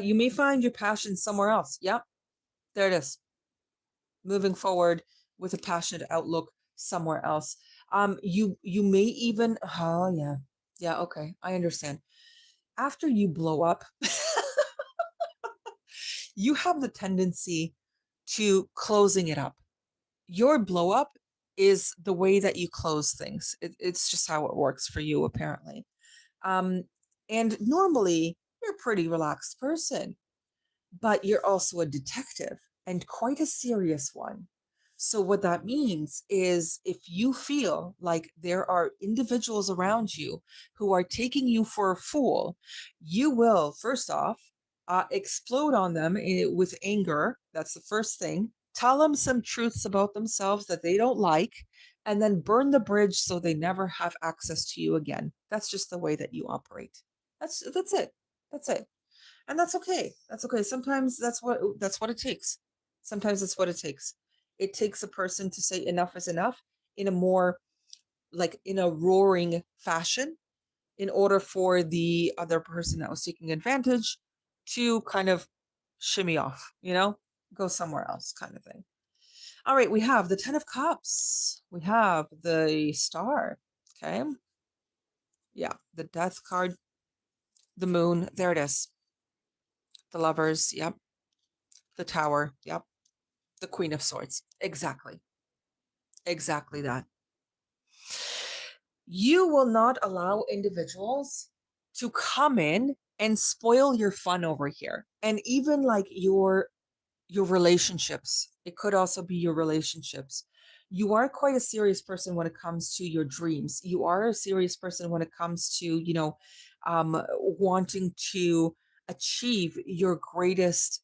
[SPEAKER 1] You may find your passion somewhere else. Yep, there it is. Moving forward with a passionate outlook somewhere else. You may even, oh yeah, yeah, okay, I understand. After you blow up, you have the tendency to closing it up. Your blow up is the way that you close things. It's just how it works for you, apparently. Um, and normally you're a pretty relaxed person, but you're also a detective and quite a serious one. So, what that means is if you feel like there are individuals around you who are taking you for a fool, you will, first off, explode on them with anger. That's the first thing. Tell them some truths about themselves that they don't like, and then burn the bridge so they never have access to you again. That's just the way that you operate. That's it. That's it, and that's okay. That's okay. Sometimes that's what it takes. Sometimes that's what it takes. It takes a person to say enough is enough in a more, like, in a roaring fashion, in order for the other person that was taking advantage to kind of shimmy off, go somewhere else, kind of thing. All right, we have the 10 of Cups. We have the Star. Okay. Yeah, the Death card, the Moon. There it is. The Lovers. Yep. The Tower. Yep. The Queen of Swords. Exactly. Exactly that. You will not allow individuals to come in and spoil your fun over here. And even like your relationships. It could also be your relationships. You are quite a serious person when it comes to your dreams. You are a serious person when it comes to, wanting to achieve your greatest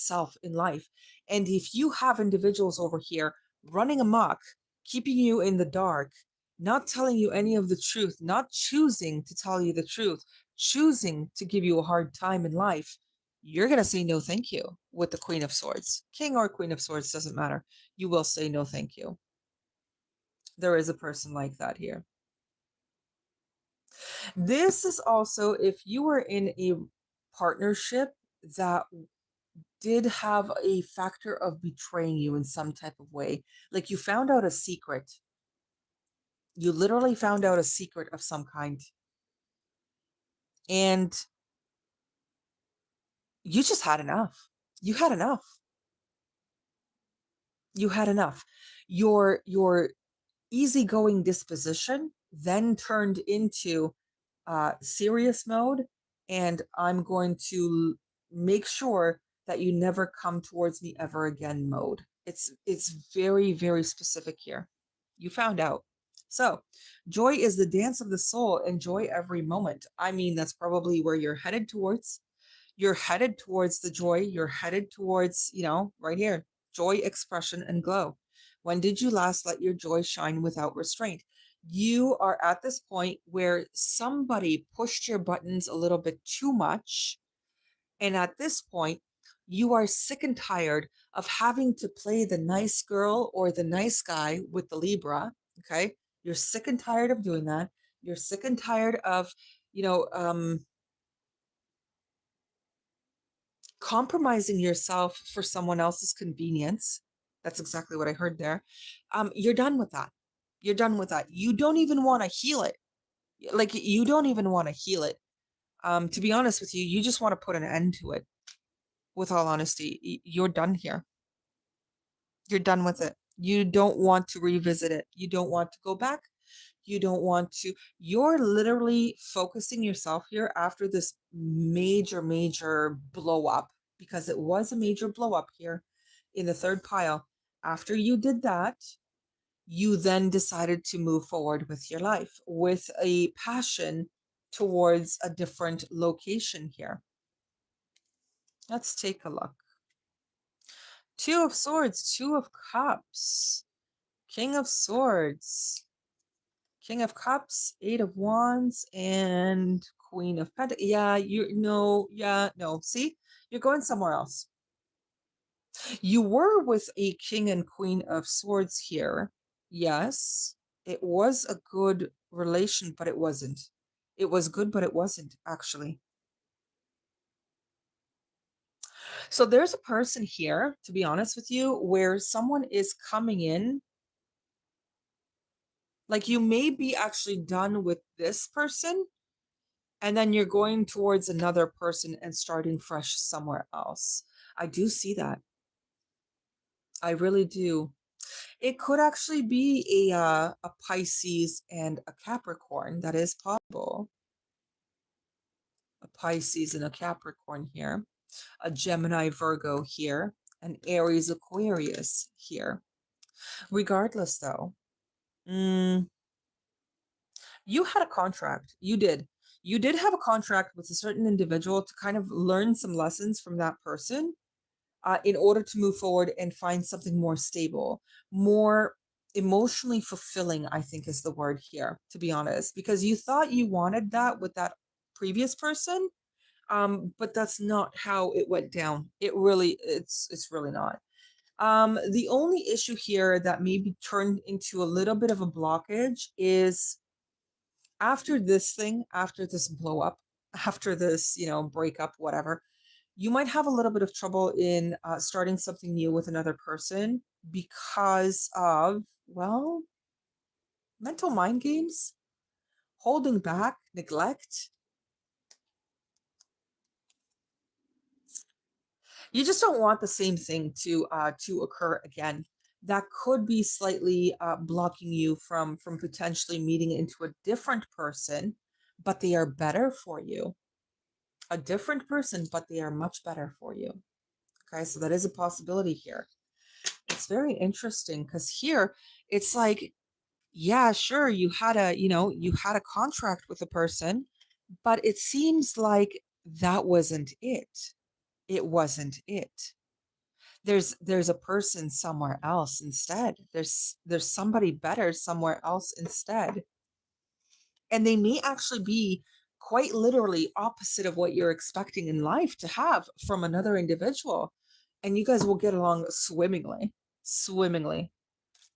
[SPEAKER 1] self in life. And if you have individuals over here running amok, keeping you in the dark, not telling you any of the truth, not choosing to tell you the truth, choosing to give you a hard time in life, you're going to say no thank you with the Queen of Swords. King or Queen of Swords, doesn't matter. You will say no thank you. There is a person like that here. This is also if you were in a partnership that did have a factor of betraying you in some type of way. Like you found out a secret. You literally found out a secret of some kind. And you just had enough. You had enough. You had enough. Your easygoing disposition then turned into serious mode, and I'm going to make sure that you never come towards me ever again mode. It's very, very specific here. You found out. So joy is the dance of the soul. Enjoy every moment. I mean, that's probably where you're headed towards. You're headed towards the joy. You're headed towards, right here, joy, expression, and glow. When did you last let your joy shine without restraint? You are at this point where somebody pushed your buttons a little bit too much. And at this point, you are sick and tired of having to play the nice girl or the nice guy with the Libra. Okay. You're sick and tired of doing that. You're sick and tired of, you know, compromising yourself for someone else's convenience. That's exactly what I heard there. You're done with that. You're done with that. You don't even want to heal it. Like you don't even want to heal it. To be honest with you, you just want to put an end to it. With all honesty, you're done here. You're done with it. You don't want to revisit it. You don't want to go back. You don't want to. You're literally focusing yourself here after this major, major blow up, because it was a major blow up here in the third pile. After you did that, you then decided to move forward with your life with a passion towards a different location here. Let's take a look. Two of Swords, Two of Cups, King of Swords, King of Cups, Eight of Wands, and Queen of Pentacles. No. See, you're going somewhere else. You were with a King and Queen of Swords here. Yes, it was a good relation, but it wasn't. It was good, but it wasn't, actually. So there's a person here, to be honest with you, where someone is coming in. Like you may be actually done with this person, and then you're going towards another person and starting fresh somewhere else. I do see that. I really do. It could actually be a Pisces and a Capricorn. That is possible. A Pisces and a Capricorn here. A Gemini Virgo here. An Aries Aquarius here. Regardless, though, you had a contract. You did. You did have a contract with a certain individual to kind of learn some lessons from that person in order to move forward and find something more stable, more emotionally fulfilling, I think is the word here, to be honest, because you thought you wanted that with that previous person. But that's not how it went down. It's really not. The only issue here that maybe turned into a little bit of a blockage is after this thing, after this blow up, after this, breakup, whatever, you might have a little bit of trouble in starting something new with another person because of, well, mental mind games, holding back, neglect. You just don't want the same thing to occur again. That could be slightly blocking you from potentially meeting into a different person, but they are better for you. A different person, but they are much better for you. Okay, so that is a possibility here. It's very interesting because here it's like, yeah, sure, you had a contract with a person, but it seems like that wasn't it. It wasn't it. There's a person somewhere else instead. There's somebody better somewhere else instead. And they may actually be quite literally opposite of what you're expecting in life to have from another individual. And you guys will get along swimmingly. Swimmingly.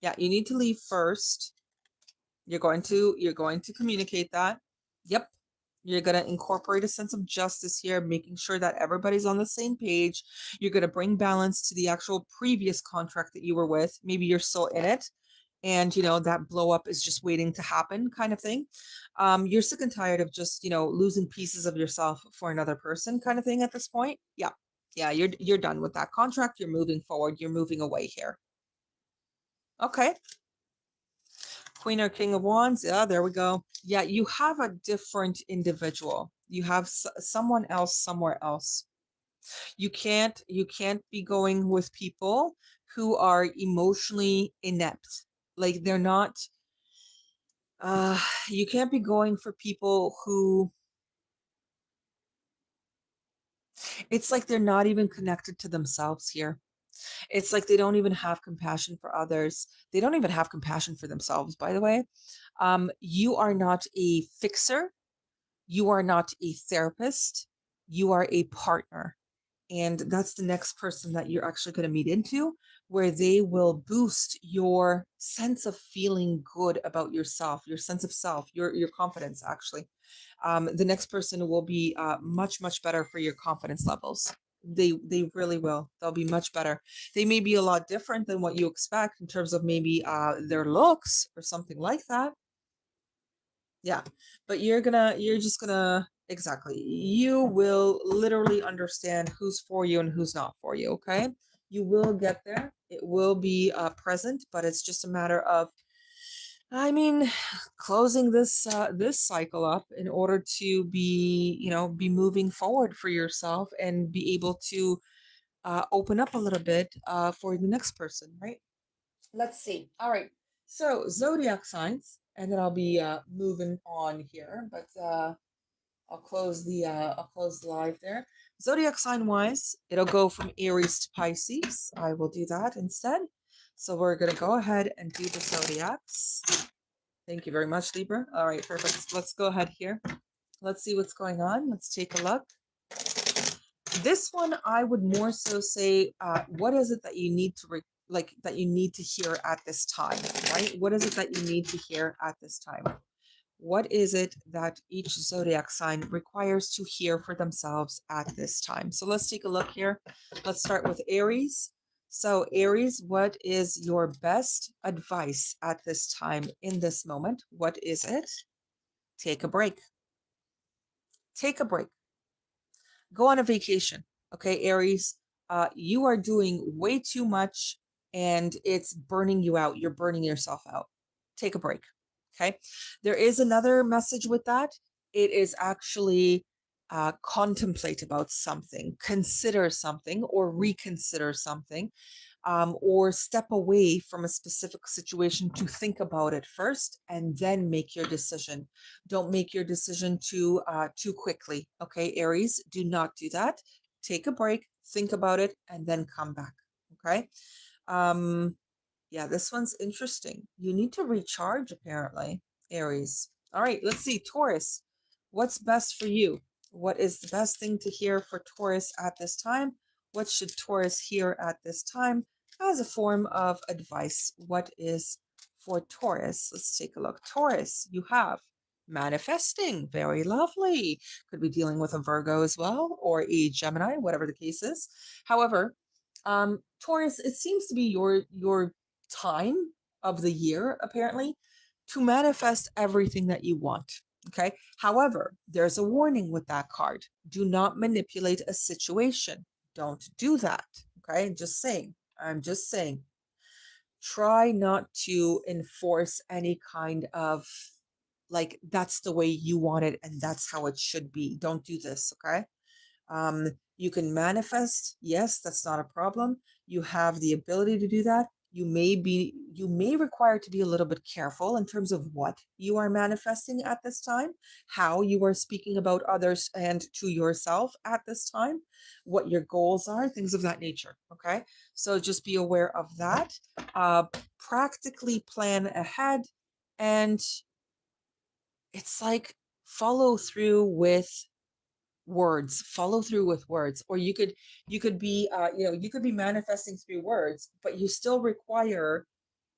[SPEAKER 1] Yeah, you need to leave first. You're going to communicate that. Yep. You're going to incorporate a sense of justice here, making sure that everybody's on the same page. You're going to bring balance to the actual previous contract that you were with. Maybe you're still in it, and that blow up is just waiting to happen, kind of thing. You're sick and tired of just losing pieces of yourself for another person, kind of thing at this point. Yeah, you're done with that contract. You're moving forward. You're moving away here. Okay. Queen or King of Wands. Yeah, there we go. Yeah, you have a different individual. You have someone else somewhere else. You can't be going with people who are emotionally inept. Like, they're not. uh you can't be going for people who, it's like they're not even connected to themselves here. It's like they don't even have compassion for others. They don't even have compassion for themselves, by the way. You are not a fixer. You are not a therapist. You are a partner. And that's the next person that you're actually going to meet into, where they will boost your sense of feeling good about yourself, your sense of self, your confidence, actually. The next person will be much, much better for your confidence levels. They really will. They'll be much better. They may be a lot different than what you expect in terms of maybe their looks or something like that. Yeah, but you're just gonna exactly. You will literally understand who's for you and who's not for you. Okay, you will get there. It will be present, but it's just a matter of, I mean, closing this cycle up in order to be moving forward for yourself and be able to open up a little bit for the next person, right? Let's see. All right. So zodiac signs, and then I'll be moving on here, but I'll close the live there. Zodiac sign wise, it'll go from Aries to Pisces. I will do that instead. So we're gonna go ahead and do the zodiacs. Thank you very much, Libra. All right, perfect. Let's go ahead here. Let's see what's going on. Let's take a look. This one, I would more so say, what is it that you need to that you need to hear at this time, right? What is it that you need to hear at this time? What is it that each zodiac sign requires to hear for themselves at this time? So let's take a look here. Let's start with Aries. So Aries, what is your best advice at this time in this moment? What is it? Take a break. Take a break. Go on a vacation. Okay, Aries, you are doing way too much and it's burning you out. You're burning yourself out. Take a break. Okay. There is another message with that. It is actually contemplate about something, consider something, or reconsider something, or step away from a specific situation to think about it first and then make your decision. Don't make your decision too quickly. Okay, Aries, do not do that. Take a break, think about it, and then come back. Okay. Um, yeah, this one's interesting. You need to recharge, apparently, Aries. All right, let's see. Taurus, what's best for you? What is the best thing to hear for Taurus at this time? What should Taurus hear at this time as a form of advice? What is for Taurus? Let's take a look. Taurus, you have manifesting. Very lovely. Could be dealing with a Virgo as well, or a Gemini, whatever the case is. However, Taurus, it seems to be your time of the year, apparently, to manifest everything that you want. Okay. However, there's a warning with that card. Do not manipulate a situation. Don't do that. Okay. Just saying. I'm just saying. Try not to enforce any kind of, like, that's the way you want it and that's how it should be. Don't do this. Okay. You can manifest. Yes, that's not a problem. You have the ability to do that. You may require to be a little bit careful in terms of what you are manifesting at this time, how you are speaking about others and to yourself at this time, what your goals are, things of that nature. Okay. So just be aware of that. Practically plan ahead. And it's like, follow through with words. Follow through with words. Or you could be you could be manifesting through words, but you still require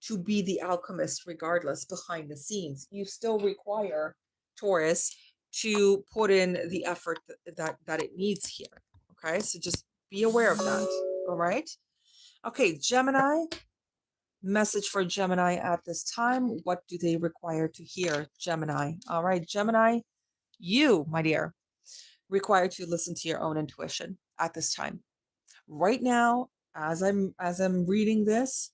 [SPEAKER 1] to be the alchemist regardless behind the scenes. You still require, Taurus, to put in the effort that it needs here. Okay, so just be aware of that. All right. Okay, Gemini, message for Gemini at this time. What do they require to hear, Gemini? All right, Gemini, you, my dear, require to listen to your own intuition at this time. Right now, as I'm reading this,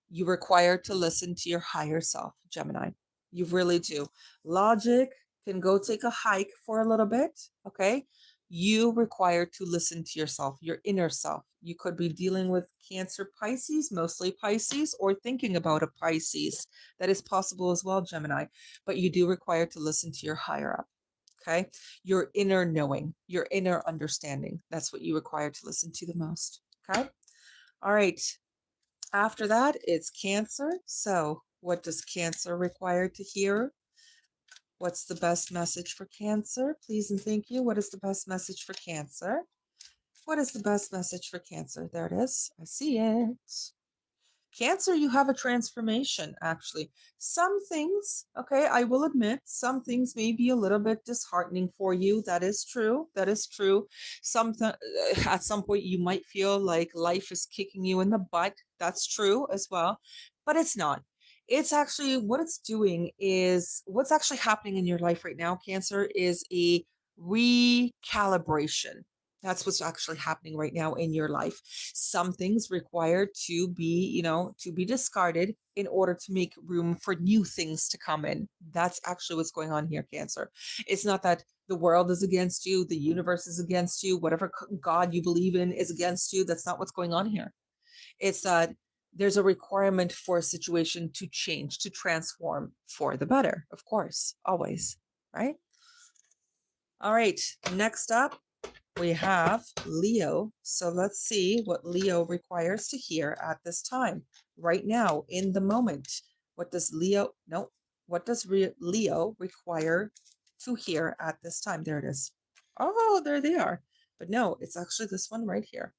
[SPEAKER 1] you require to listen to your higher self, Gemini. You really do. Logic can go take a hike for a little bit, okay? You require to listen to yourself, your inner self. You could be dealing with Cancer, Pisces, mostly Pisces, or thinking about a Pisces. That is possible as well, Gemini. But you do require to listen to your higher up, okay? Your inner knowing, your inner understanding. That's what you require to listen to the most, okay? All right. After that, it's Cancer. So, what does Cancer require to hear? What's the best message for Cancer? Please and thank you. What is the best message for Cancer? What is the best message for Cancer? There it is. I see it. Cancer, you have a transformation, actually. Some things, okay, I will admit, some things may be a little bit disheartening for you. That is true. That is true. At some point, you might feel like life is kicking you in the butt. That's true as well, but it's not. It's actually what it's doing is what's actually happening in your life right now, Cancer, is a recalibration. That's what's actually happening right now in your life. Some things require to be, to be discarded in order to make room for new things to come in. That's actually what's going on here, Cancer. It's not that the world is against you, the universe is against you, whatever God you believe in is against you. That's not what's going on here. It's that there's a requirement for a situation to change, to transform for the better, of course, always, right? All right, next up, we have Leo. So let's see what Leo requires to hear at this time, right now, in the moment. What does Leo, no, what does Leo require to hear at this time? There it is. Oh, there they are. But no, it's actually this one right here.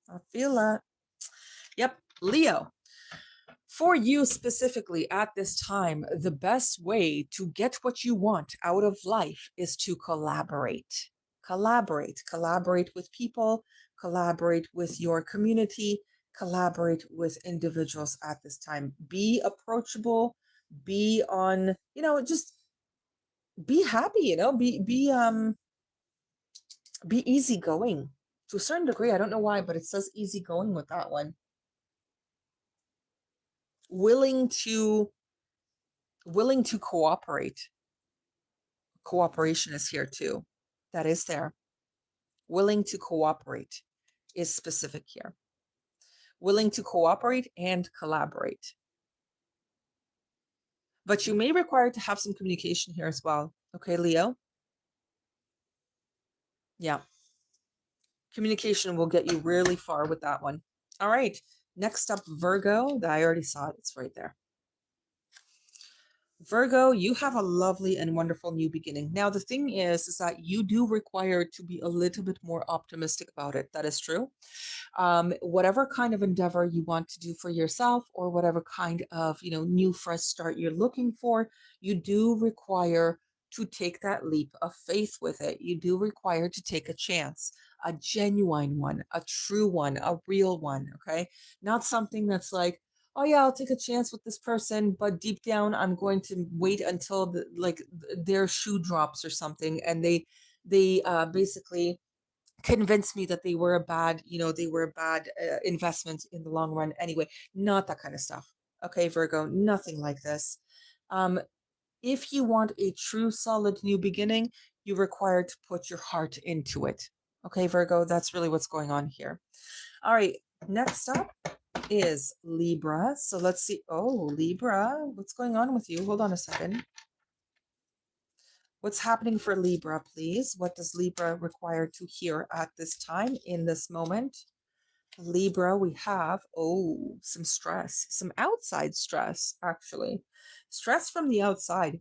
[SPEAKER 1] I feel that. Yep, Leo. For you specifically at this time, the best way to get what you want out of life is to collaborate. Collaborate with people, collaborate with your community, collaborate with individuals at this time. Be approachable, be on, just be happy, be easygoing to a certain degree. I don't know why, but it says easygoing with that one. Willing to cooperate. Cooperation is here too. That is there. Willing to cooperate is specific here. Willing to cooperate and collaborate. But you may require to have some communication here as well. Okay, Leo? Yeah. Communication will get you really far with that one. All right. Next up, Virgo. I already saw it. It's right there. Virgo, you have a lovely and wonderful new beginning. Now, the thing is that you do require to be a little bit more optimistic about it. That is true. Whatever kind of endeavor you want to do for yourself, or whatever kind of, new fresh start you're looking for, you do require to take that leap of faith with it. You do require to take a chance, a genuine one, a true one, a real one. Okay. Not something that's like, oh yeah, I'll take a chance with this person, but deep down I'm going to wait until their shoe drops or something, and they basically convince me that they were a bad, investment in the long run anyway. Not that kind of stuff. Okay, Virgo, nothing like this. If you want a true solid new beginning, you require to put your heart into it. Okay, Virgo, that's really what's going on here. All right, next up is Libra. So let's see. Oh, Libra, what's going on with you? Hold on a second. What's happening for Libra, please? What does Libra require to hear at this time, in this moment? Libra, we have, some stress, some outside stress, actually. Stress from the outside.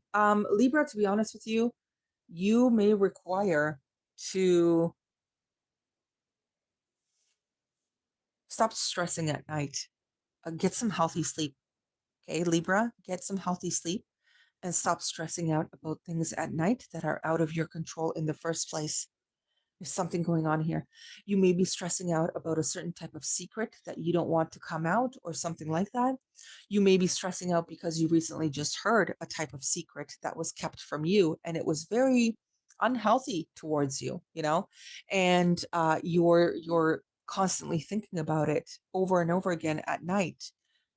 [SPEAKER 1] Libra, to be honest with you, you may require to stop stressing at night. Get some healthy sleep. Okay, Libra, get some healthy sleep and stop stressing out about things at night that are out of your control in the first place. There's something going on here. You may be stressing out about a certain type of secret that you don't want to come out or something like that. You may be stressing out because you recently just heard a type of secret that was kept from you and it was very unhealthy towards you, and you're constantly thinking about it over and over again at night.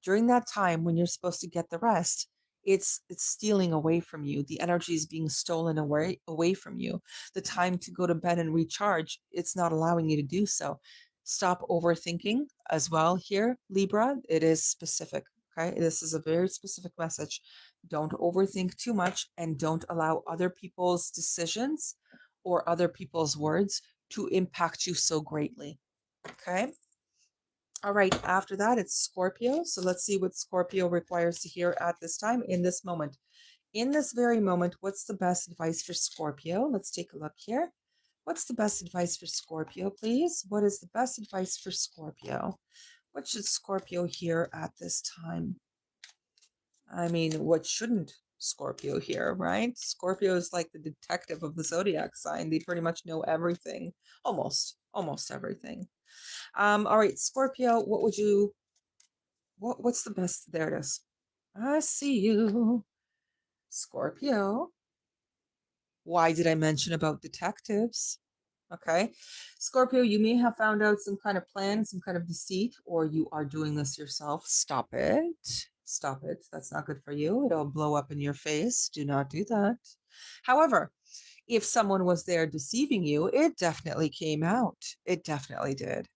[SPEAKER 1] During that time when you're supposed to get the rest, it's stealing away from you. The energy is being stolen away from you. The time to go to bed and recharge, it's not allowing you to do so. Stop overthinking as well here, Libra. It is specific. Okay. This is a very specific message. Don't overthink too much and don't allow other people's decisions or other people's words to impact you so greatly. Okay. All right. After that, it's Scorpio. So let's see what Scorpio requires to hear at this time in this moment. In this very moment, what's the best advice for Scorpio? Let's take a look here. What's the best advice for Scorpio, please? What is the best advice for Scorpio? What should Scorpio hear at this time? I mean, what shouldn't Scorpio hear, right? Scorpio is like the detective of the zodiac sign. They pretty much know everything, almost everything. All right, Scorpio, what's the best? There it is. I see you, Scorpio. Why did I mention about detectives? Okay. Scorpio, you may have found out some kind of plan, some kind of deceit, or you are doing this yourself. Stop it. Stop it. That's not good for you. It'll blow up in your face. Do not do that. However, if someone was there deceiving you, it definitely came out. It definitely did.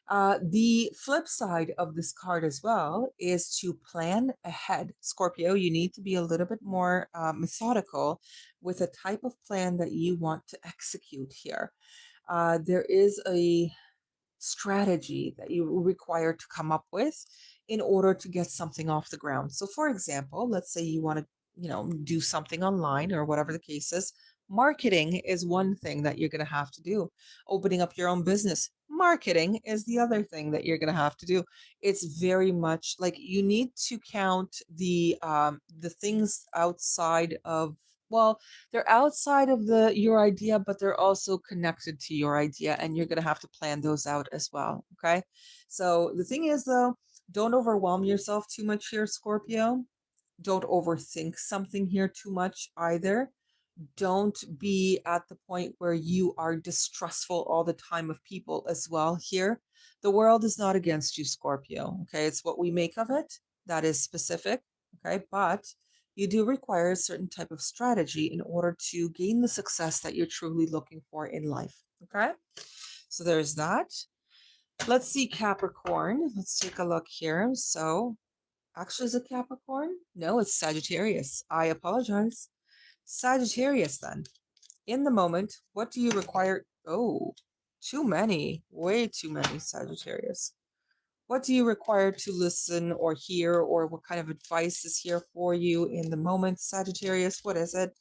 [SPEAKER 1] The flip side of this card as well is to plan ahead. Scorpio, you need to be a little bit more methodical with a type of plan that you want to execute here. There is a strategy that you require to come up with in order to get something off the ground. So, for example, let's say you want to, do something online or whatever the case is. Marketing is one thing that you're going to have to do. Opening up your own business, marketing is the other thing that you're going to have to do. It's very much like you need to count the things outside of, well, they're outside of your idea, but they're also connected to your idea, and you're going to have to plan those out as well. Okay. So the thing is, though, don't overwhelm yourself too much here, Scorpio. Don't overthink something here too much either. Don't be at the point where you are distrustful all the time of people as well here. The world is not against you, Scorpio. Okay. It's what we make of it that is specific. Okay. But you do require a certain type of strategy in order to gain the success that you're truly looking for in life. Okay. So there's that. Let's see, Capricorn. Let's take a look here. So, actually, is it Capricorn? No, it's Sagittarius. I apologize. Sagittarius, then. In the moment, what do you require? Oh, too many. Way too many, Sagittarius. What do you require to listen or hear, or what kind of advice is here for you in the moment, Sagittarius? What is it?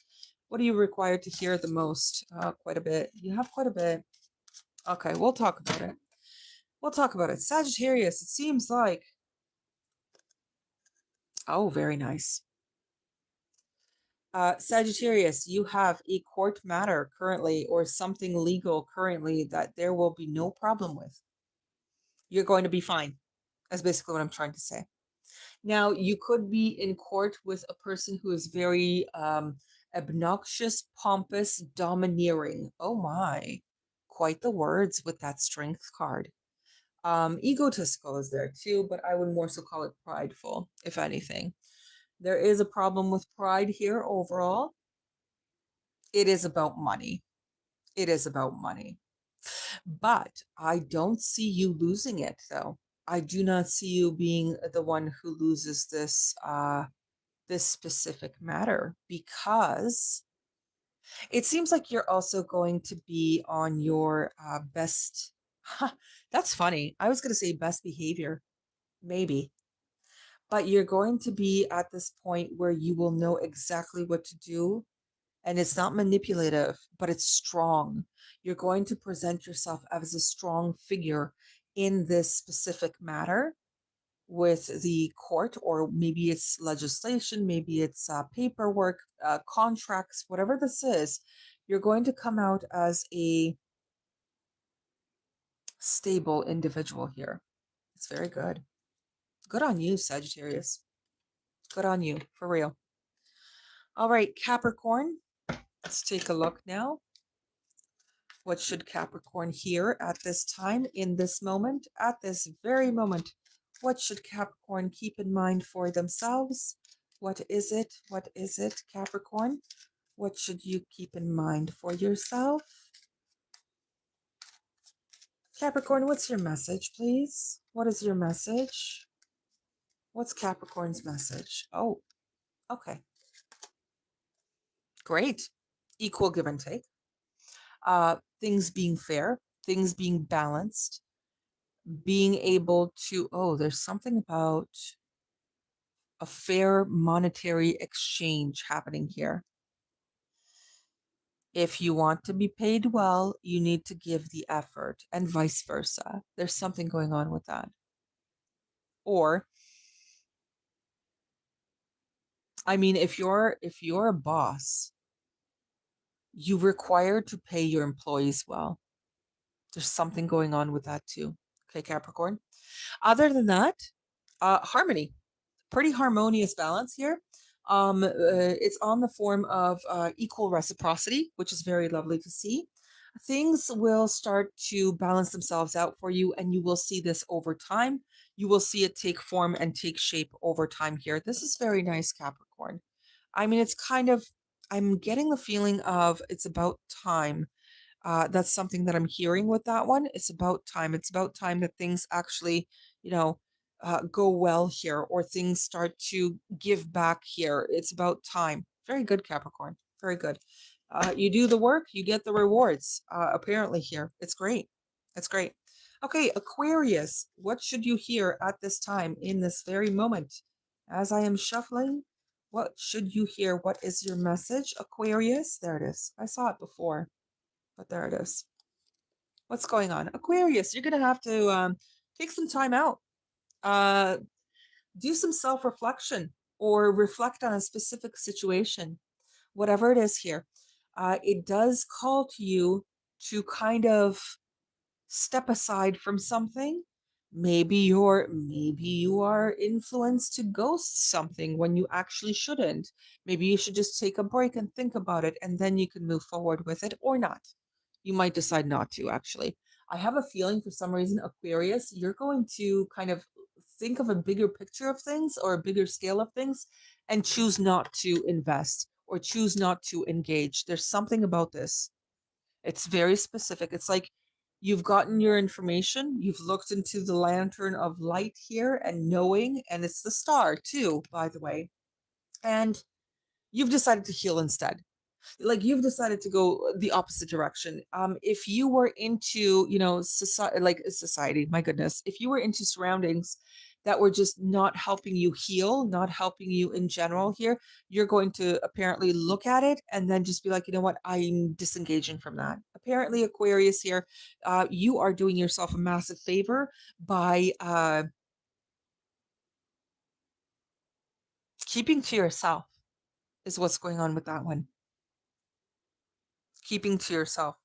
[SPEAKER 1] What do you require to hear the most? Quite a bit. You have quite a bit. Okay, we'll talk about it. We'll talk about it. Sagittarius, it seems like. Oh, very nice. Sagittarius, you have a court matter currently or something legal currently that there will be no problem with. You're going to be fine. That's basically what I'm trying to say. Now, you could be in court with a person who is very obnoxious, pompous, domineering. Oh my, quite the words with that strength card. Egotistical is there too, but I would more so call it prideful, if anything. There is a problem with pride here overall. It is about money. It is about money. But I don't see you losing it, though. I do not see you being the one who loses this specific matter, because it seems like you're also going to be on your best. Huh, that's funny. I was going to say best behavior, maybe, but you're going to be at this point where you will know exactly what to do And it's not manipulative, but it's strong. You're going to present yourself as a strong figure in this specific matter with the court, or maybe it's legislation, maybe it's paperwork, contracts, whatever this is. You're going to come out as a stable individual here. It's very good. Good on you, Sagittarius. Good on you, for real. All right, Capricorn. Let's take a look now. What should Capricorn hear at this time, in this moment, at this very moment? What should Capricorn keep in mind for themselves? What is it? What is it, Capricorn? What should you keep in mind for yourself? Capricorn, what's your message, please? What is your message? What's Capricorn's message? Oh, okay. Great. Equal give and take. Things being fair, things being balanced, being able to, oh, there's something about a fair monetary exchange happening here. If you want to be paid well, you need to give the effort, and vice versa. There's something going on with that. Or, I mean, if you're a boss, you require to pay your employees well. There's something going on with that too. Okay, Capricorn. Other than that, harmony. Pretty harmonious balance here. It's on the form of equal reciprocity, which is very lovely to see. Things will start to balance themselves out for you, and you will see this over time. You will see it take form and take shape over time here. This is very nice, Capricorn. I mean, it's kind of, I'm getting the feeling of it's about time. That's something that I'm hearing with that one. It's about time. It's about time that things actually, you know, go well here, or things start to give back here. It's about time. Very good, Capricorn. Very good. You do the work, you get the rewards. Apparently here, it's great. It's great. Okay, Aquarius. What should you hear at this time, in this very moment, as I am shuffling? What should you hear? What is your message, Aquarius? There it is. I saw it before, but there it is. What's going on, Aquarius? You're gonna have to take some time out. Do some self-reflection, or reflect on a specific situation, whatever it is here. It does call to you to kind of step aside from something. Maybe you are influenced to ghost something when you actually shouldn't. Maybe you should just take a break and think about it, and then you can move forward with it, or not. You might decide not to, actually. I have a feeling, for some reason, Aquarius, you're going to kind of think of a bigger picture of things, or a bigger scale of things, and choose not to invest, or choose not to engage. There's something about this. It's very specific. It's like you've gotten your information, you've looked into the lantern of light here, and knowing, and it's the star too, by the way, and you've decided to heal instead. Like, you've decided to go the opposite direction. If you were into, society, like society, my goodness, if you were into surroundings that were just not helping you heal, not helping you in general here, you're going to apparently look at it and then just be like, you know what, I'm disengaging from that. Apparently, Aquarius here, you are doing yourself a massive favor by keeping to yourself, is what's going on with that one. Keeping to yourself.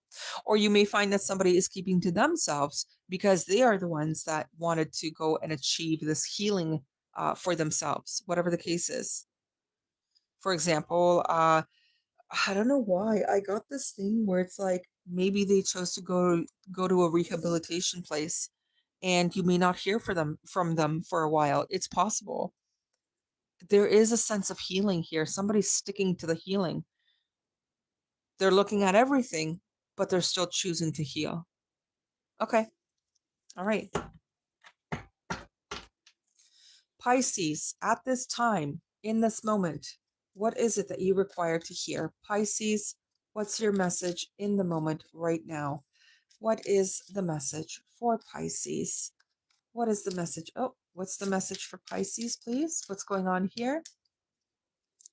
[SPEAKER 1] Or you may find that somebody is keeping to themselves because they are the ones that wanted to go and achieve this healing for themselves, whatever the case is. For example, I don't know why I got this thing where it's like maybe they chose to go to a rehabilitation place, and you may not hear from them for a while. It's possible. There is a sense of healing here. Somebody's sticking to the healing. They're looking at everything, but they're still choosing to heal. Okay. All right. Pisces, at this time, in this moment, what is it that you require to hear? Pisces, what's your message in the moment right now? What is the message for Pisces? What is the message? Oh, what's the message for Pisces, please? What's going on here?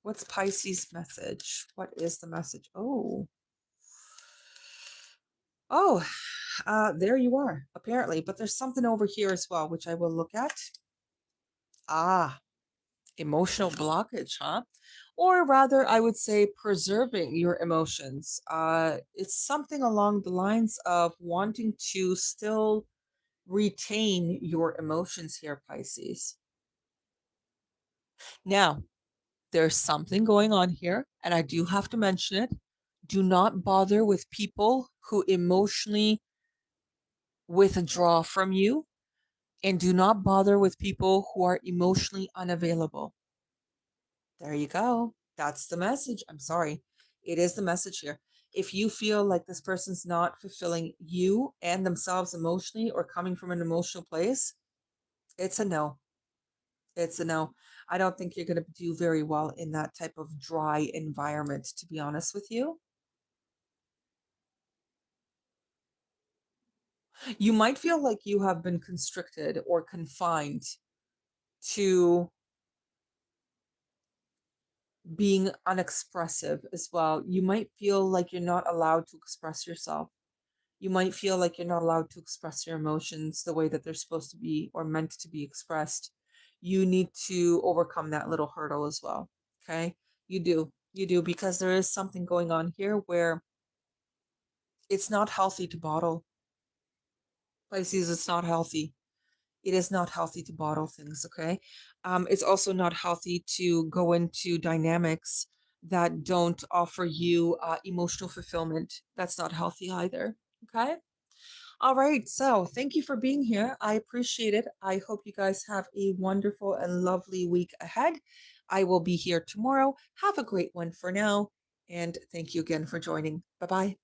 [SPEAKER 1] What's Pisces' message? What is the message? Oh, there you are, apparently. But there's something over here as well, which I will look at. Ah, emotional blockage, huh? Or rather, I would say preserving your emotions. It's something along the lines of wanting to still retain your emotions here, Pisces. Now, there's something going on here, and I do have to mention it. Do not bother with people who emotionally withdraw from you, and do not bother with people who are emotionally unavailable. There you go. That's the message. I'm sorry. It is the message here. If you feel like this person's not fulfilling you and themselves emotionally or coming from an emotional place, it's a no. It's a no. I don't think you're going to do very well in that type of dry environment, to be honest with you. You might feel like you have been constricted or confined to being unexpressive as well. You might feel like you're not allowed to express yourself. You might feel like you're not allowed to express your emotions the way that they're supposed to be or meant to be expressed. You need to overcome that little hurdle as well. Okay? You do. You do, because there is something going on here where it's not healthy to bottle. Pisces, it's not healthy. It is not healthy to bottle things, okay? It's also not healthy to go into dynamics that don't offer you emotional fulfillment. That's not healthy either, okay? All right, so thank you for being here. I appreciate it. I hope you guys have a wonderful and lovely week ahead. I will be here tomorrow. Have a great one for now, and thank you again for joining. Bye bye.